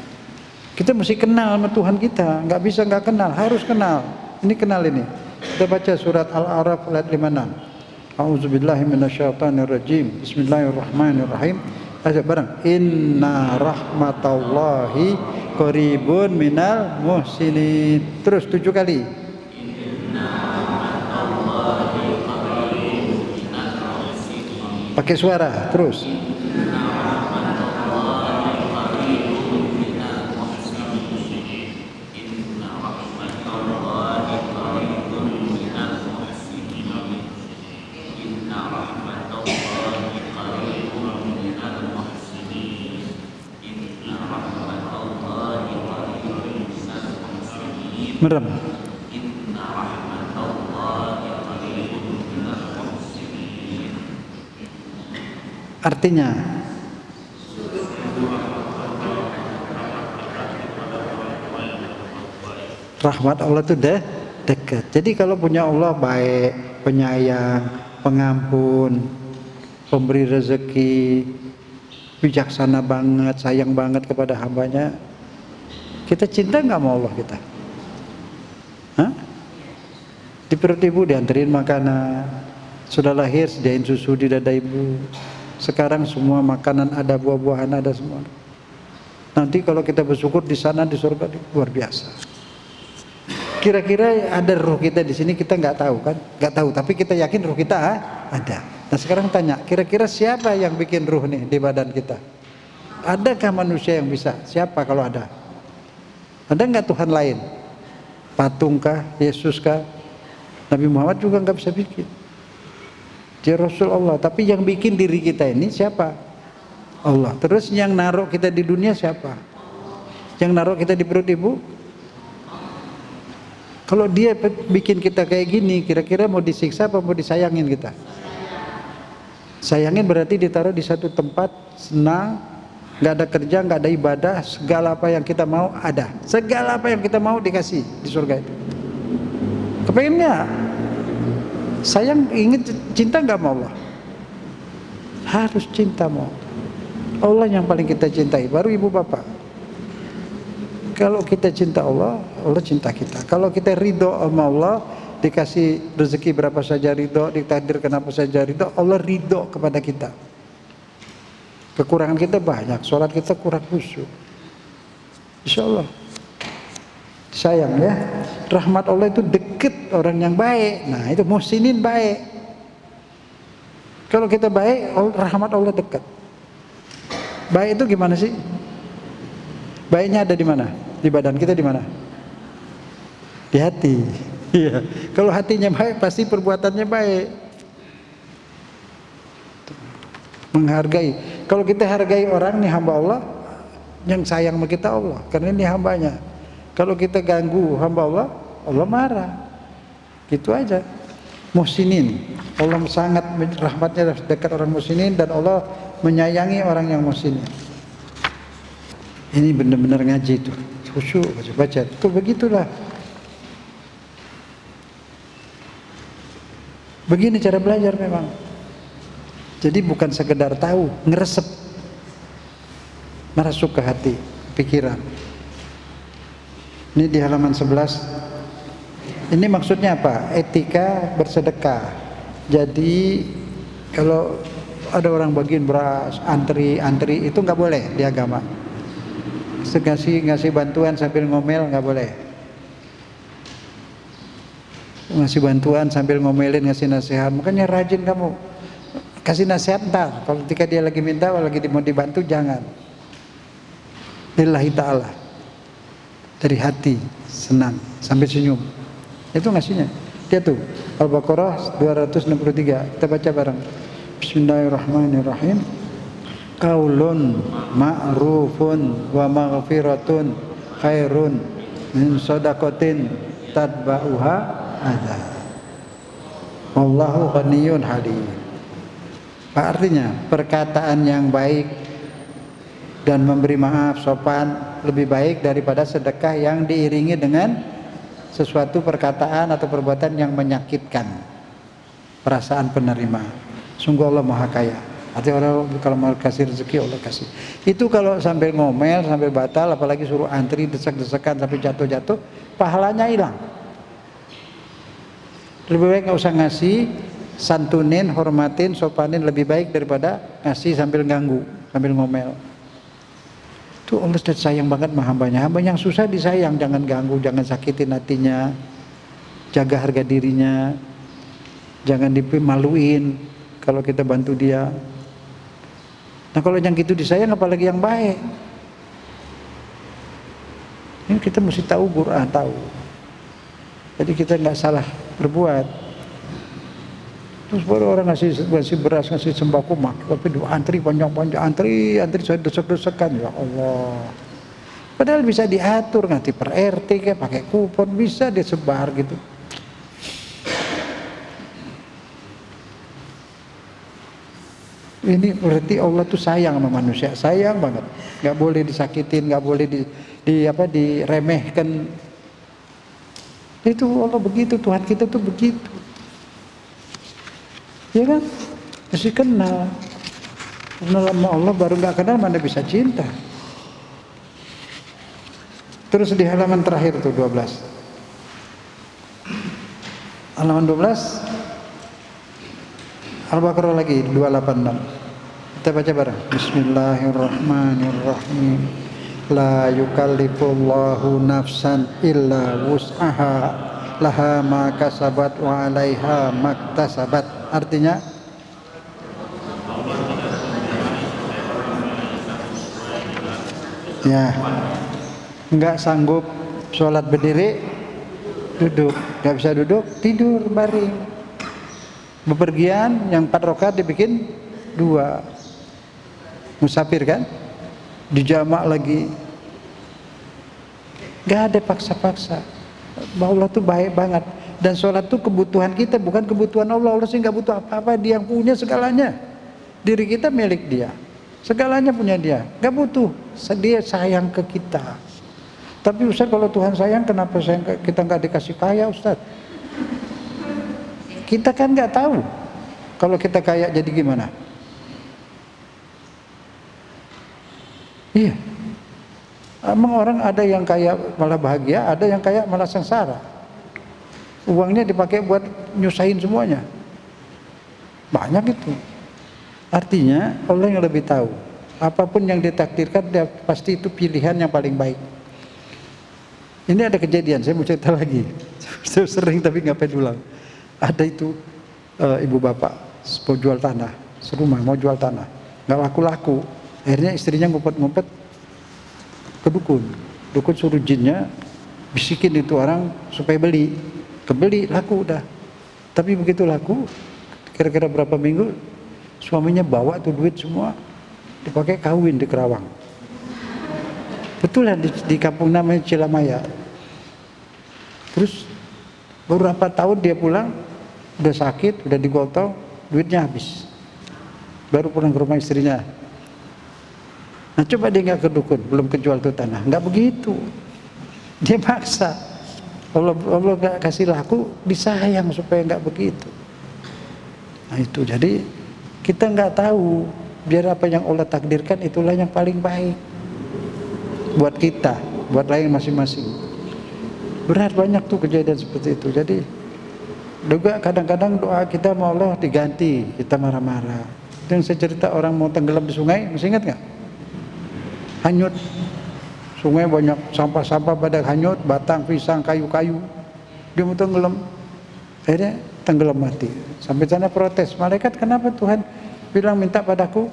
Kita mesti kenal sama Tuhan kita, nggak bisa nggak kenal, harus kenal. Ini kenal ini. Kita baca surat Al-A'raf ayat 56. A'udzubillahi minasyaitonirrajim. Bismillahirrahmanirrahim. Aja bareng. Inna rahmatallahi qaribun minal muhsinin. Terus 7 kali. Inna rahmatallahi qaribun minal muhsinin. Pakai suara terus. Merem. Artinya rahmat Allah itu dekat. Jadi kalau punya Allah baik, penyayang, pengampun, pemberi rezeki, bijaksana banget, sayang banget kepada hambanya, kita cinta nggak sama Allah kita? Hah? Di perut ibu dianterin makanan, sudah lahir sediain susu di dada ibu. Sekarang semua makanan ada, buah-buahan ada semua. Nanti kalau kita bersyukur di sana di surga luar biasa. Kira-kira ada ruh kita di sini, kita nggak tahu kan? Nggak tahu, tapi kita yakin ruh kita ada. Nah sekarang tanya, kira-kira siapa yang bikin ruh nih di badan kita? Adakah manusia yang bisa? Siapa kalau ada? Ada nggak Tuhan lain? Patungkah? Yesuskah? Nabi Muhammad juga nggak bisa bikin. Dia Rasul Allah, tapi yang bikin diri kita ini siapa? Allah. Terus yang naruh kita di dunia siapa? Yang naruh kita di perut ibu? Kalau dia bikin kita kayak gini, kira-kira mau disiksa apa mau disayangin kita? Sayangin berarti ditaruh di satu tempat, senang, nggak ada kerja, nggak ada ibadah, segala apa yang kita mau ada. Segala apa yang kita mau dikasih di surga itu. Kepengen nggak? Sayang, ingin cinta nggak sama Allah? Harus cinta sama Allah. Allah yang paling kita cintai, baru ibu bapak. Kalau kita cinta Allah, Allah cinta kita. Kalau kita ridho sama Allah, dikasih rezeki berapa saja ridho, ditakdirkan apa saja ridho, Allah ridho kepada kita. Kekurangan kita banyak, sholat kita kurang khusyuk. Insya Allah sayang ya, rahmat Allah itu deket orang yang baik. Nah itu muhsinin baik. Kalau kita baik, rahmat Allah dekat. Baik itu gimana sih? Baiknya ada di mana? Di badan kita di mana? Di hati. Iya. Kalau hatinya baik, pasti perbuatannya baik. Menghargai. Kalau kita hargai orang nih hamba Allah, yang sayang sama kita Allah, karena ini hambanya. Kalau kita ganggu hamba Allah, Allah marah. Gitu aja. Muhsinin, Allah sangat rahmatnya dekat orang muhsinin, dan Allah menyayangi orang yang muhsinin. Ini benar-benar ngaji itu, khusyuk baca-baca. Itu begitulah. Begini cara belajar memang. Jadi bukan sekedar tahu, ngeresep, merasuk ke hati, pikiran. Ini di halaman 11. Ini maksudnya apa? Etika bersedekah. Jadi kalau ada orang bagiin beras, antri itu nggak boleh di agama. Ngasih bantuan sambil ngomel nggak boleh. Ngasih bantuan sambil ngomelin, ngasih nasihat. Makanya rajin kamu kasih nasihat ntar. Kalau ketika dia lagi minta, kalau lagi mau dibantu, jangan. Lillahi ta'ala, dari hati, senang sampai senyum. Itu ngasihnya. Dia tuh Al-Baqarah 263. Kita baca bareng. Bismillahirrahmanirrahim. Qaulun ma'rufun wa maghfiratun khairun min shadaqatin tadba'uha adza. Wallahu ghaniyyun halim. Artinya perkataan yang baik dan memberi maaf sopan lebih baik daripada sedekah yang diiringi dengan sesuatu perkataan atau perbuatan yang menyakitkan perasaan penerima. Sungguh Allah Maha Kaya. Artinya orang kalau mau kasih rezeki, Allah kasih. Itu kalau sambil ngomel, sambil batal, apalagi suruh antri desak-desakan sampai jatuh-jatuh, pahalanya hilang. Lebih baik nggak usah ngasih, santunin, hormatin, sopanin, lebih baik daripada ngasih sambil ganggu, sambil ngomel. Itu Allah sudah sayang banget sama hambanya. Hamba yang susah disayang, jangan ganggu, jangan sakitin hatinya, jaga harga dirinya, jangan dimaluin. kalau kita bantu dia. Nah kalau yang gitu disayang apalagi yang baik. Ini kita mesti tahu Quran, tahu. Jadi kita nggak salah berbuat. Terus baru orang ngasih beras, ngasih sembako mak, tapi antri panjang-panjang, antri saya desek-desekan, ya Allah. Padahal bisa diatur nanti per RT kayak pakai kupon bisa disebar gitu. Ini berarti Allah tuh sayang sama manusia, sayang banget. Nggak boleh disakitin, nggak boleh diremehkan. Itu Allah begitu, Tuhan kita tuh begitu. Ya kan? Mesti kenal. Kenal sama Allah baru nggak kenal mana bisa cinta. Terus di halaman terakhir tuh 12. Halaman 12 Al-Baqarah lagi 286. Kita baca bareng. Bismillahirrahmanirrahim. La yukallifullahu nafsan illa wus'aha laha ma kasabat wa 'alaiha maktasabat. Artinya ya, enggak sanggup sholat berdiri, duduk. Enggak bisa duduk, tidur baring. Bepergian yang 4 rakaat dibikin 2. Musafir kan? Dijamak lagi. Gak ada paksa-paksa. Allah tuh baik banget. Dan sholat tuh kebutuhan kita, bukan kebutuhan Allah. Allah sih gak butuh apa-apa, dia yang punya segalanya. Diri kita milik dia, segalanya punya dia. Gak butuh, dia sayang ke kita. Tapi Ustaz, kalau Tuhan sayang, kenapa kita gak dikasih kaya Ustaz? Kita kan nggak tahu kalau kita kaya jadi gimana. Iya. Emang orang ada yang kaya malah bahagia, ada yang kaya malah sengsara. Uangnya dipakai buat nyusahin semuanya. Banyak itu. Artinya Allah yang lebih tahu. Apapun yang ditakdirkan, dia pasti itu pilihan yang paling baik. Ini ada kejadian, saya mau cerita lagi. Sering tapi nggak pengen ulang. Ada itu ibu bapak mau jual tanah, serumah mau jual tanah, nggak laku-laku. Akhirnya istrinya ngumpet-ngumpet ke dukun. Dukun suruh jinnya bisikin itu orang supaya beli. Kebeli, laku udah. Tapi begitu laku, kira-kira berapa minggu suaminya bawa tuh duit semua dipakai kawin di Kerawang. Betulan di kampung namanya Cilamaya. Terus beberapa tahun dia pulang, udah sakit, udah digotong, duitnya habis. Baru pulang ke rumah istrinya. Nah coba dia nggak ke dukun, belum kejual tuh tanah. Nggak begitu. Dia maksa. Allah nggak kasih laku, disayang supaya nggak begitu. Nah itu, jadi kita nggak tahu. Biar apa yang Allah takdirkan, itulah yang paling baik. Buat kita, buat lain masing-masing. Berat banyak tuh kejadian seperti itu. Jadi juga kadang-kadang doa kita sama Allah diganti, kita marah-marah. Yang saya cerita orang mau tenggelam di sungai, masih ingat nggak? Hanyut, sungai banyak sampah-sampah pada hanyut, batang, pisang, kayu-kayu. Dia mau tenggelam, akhirnya tenggelam mati. Sampai sana protes, malaikat kenapa Tuhan bilang minta padaku,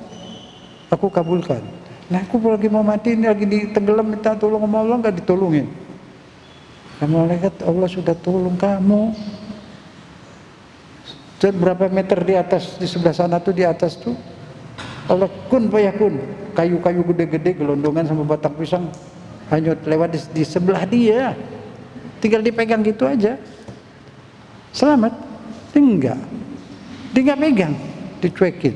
aku kabulkan. Nah aku lagi mau mati, ini lagi ditenggelam, minta tolong sama Allah, nggak ditolongin. Sama malaikat, Allah sudah tolong kamu. Dan berapa meter di atas, di sebelah sana tuh, di atas tuh Allah kun fayakun, kayu-kayu gede-gede gelondongan sama batang pisang hanyut lewat di sebelah dia, tinggal dipegang gitu aja, selamat. Dia nggak pegang, dicuekin.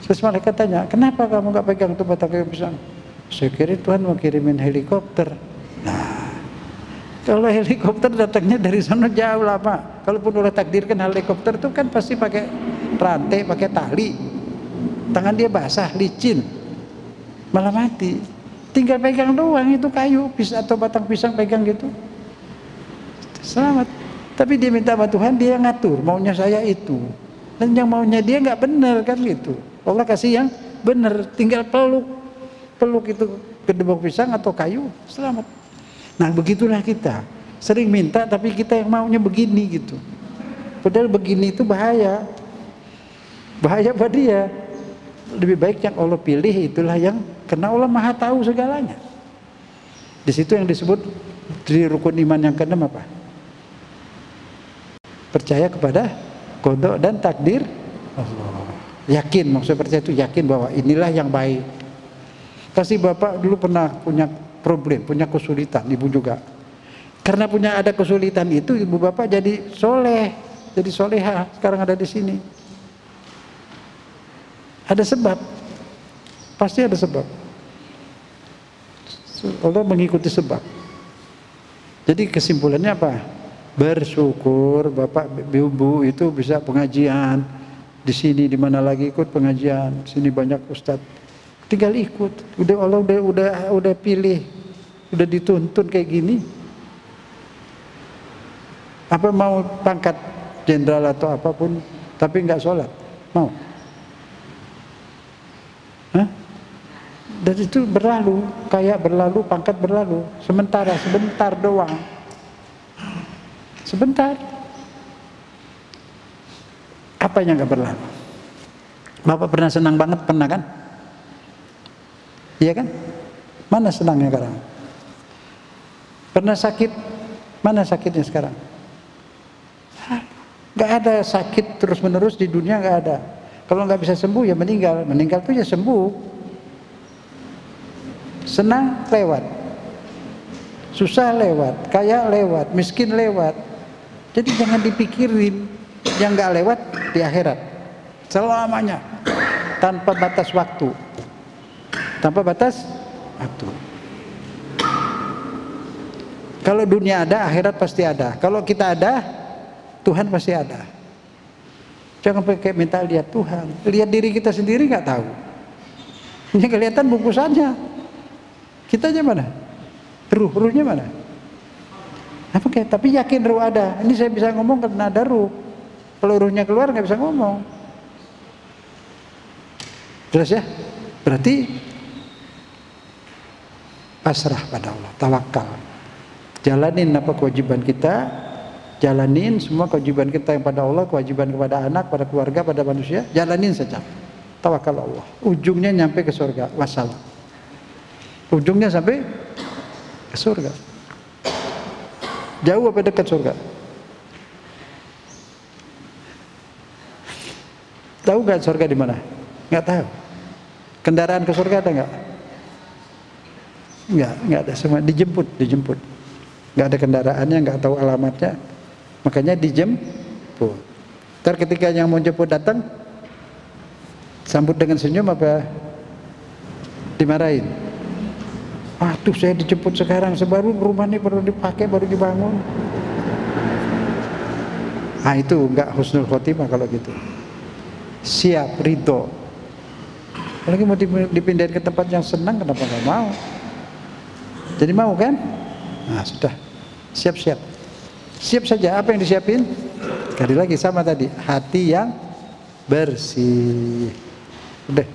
Terus malaikat tanya, kenapa kamu nggak pegang tuh batang kayu pisang? Saya kira Tuhan mau kirimin helikopter. Nah, kalau helikopter datangnya dari sana jauh lama. Kalaupun Allah takdirkan helikopter itu kan pasti pakai rantai, pakai tali. Tangan dia basah, licin, malah mati. Tinggal pegang doang itu kayu, atau batang pisang pegang gitu, selamat. Tapi dia minta sama Tuhan, dia ngatur, maunya saya itu. Dan yang maunya dia nggak benar kan gitu. Allah kasih yang benar, tinggal peluk itu gedebok pisang atau kayu, selamat. Nah begitulah kita, sering minta tapi kita yang maunya begini gitu. Padahal begini itu bahaya. Bahaya buat dia. Lebih baik yang Allah pilih itulah yang, karena Allah Maha tahu segalanya. Di situ yang disebut di rukun iman yang keenam apa? Percaya kepada qada dan takdir Allah. Yakin, maksud percaya itu yakin bahwa inilah yang baik. Pasti Bapak dulu pernah punya problem, punya kesulitan, Ibu juga. Karena punya ada kesulitan itu, Ibu Bapak jadi soleh, jadi soleha, sekarang ada di sini. Ada sebab, pasti ada sebab. Allah mengikuti sebab. Jadi kesimpulannya apa? Bersyukur Bapak Ibu itu bisa pengajian di sini, di mana lagi ikut pengajian. Sini banyak ustadz, tinggal ikut. Udah Allah udah pilih, udah dituntun kayak gini. Apa mau pangkat jenderal atau apapun, tapi nggak sholat, mau? Hah? Dan itu berlalu, kayak berlalu, pangkat berlalu, sementara, sebentar doang. Sebentar. Apa yang gak berlalu? Bapak pernah senang banget, pernah kan? Iya kan? Mana senangnya sekarang? Pernah sakit? Mana sakitnya sekarang? Gak ada sakit terus menerus di dunia, gak ada. Kalau nggak bisa sembuh ya meninggal. Meninggal itu ya sembuh. Senang lewat, susah lewat, kaya lewat, miskin lewat. Jadi jangan dipikirin yang nggak lewat di akhirat selamanya, tanpa batas waktu, tanpa batas waktu. Kalau dunia ada, akhirat pasti ada. Kalau kita ada, Tuhan pasti ada. Jangan pakai minta lihat Tuhan, lihat diri kita sendiri nggak tahu. Ini kelihatan bungkusannya. Kita aja mana? Ruhnya mana? Apa kayak? Tapi yakin ruh ada. Ini saya bisa ngomong karena ada ruh. Kalau ruhnya keluar nggak bisa ngomong. Jelas ya? Berarti pasrah pada Allah, tawakal. Jalanin apa kewajiban kita. Jalanin semua kewajiban kita yang pada Allah, kewajiban kepada anak, pada keluarga, pada manusia, jalanin saja. Tawakal Allah. Ujungnya nyampe ke surga. Wassalam. Ujungnya sampai ke surga. Jauh apa dekat surga? Tahu nggak surga di mana? Nggak tahu. Kendaraan ke surga ada nggak? Nggak ada, semua dijemput. Nggak ada kendaraannya, nggak tahu alamatnya. Makanya dijemput. Ntar ketika yang mau jemput datang, sambut dengan senyum apa dimarahin? Tuh saya dijemput sekarang, sebaru rumah ini baru dipakai, baru dibangun. Itu enggak husnul khotimah kalau gitu. Siap, ridho. Apalagi mau dipindahin ke tempat yang senang, kenapa nggak mau? Jadi mau kan? Sudah, siap-siap. Siap saja, apa yang disiapin? Sekali lagi sama tadi, hati yang bersih. Udah.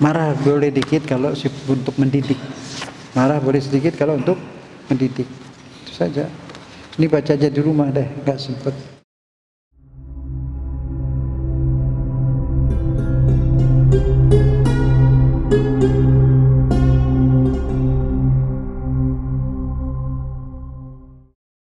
Marah boleh dikit kalau untuk mendidik. Marah boleh sedikit kalau untuk mendidik. Itu saja. Ini baca aja di rumah deh, nggak sempet.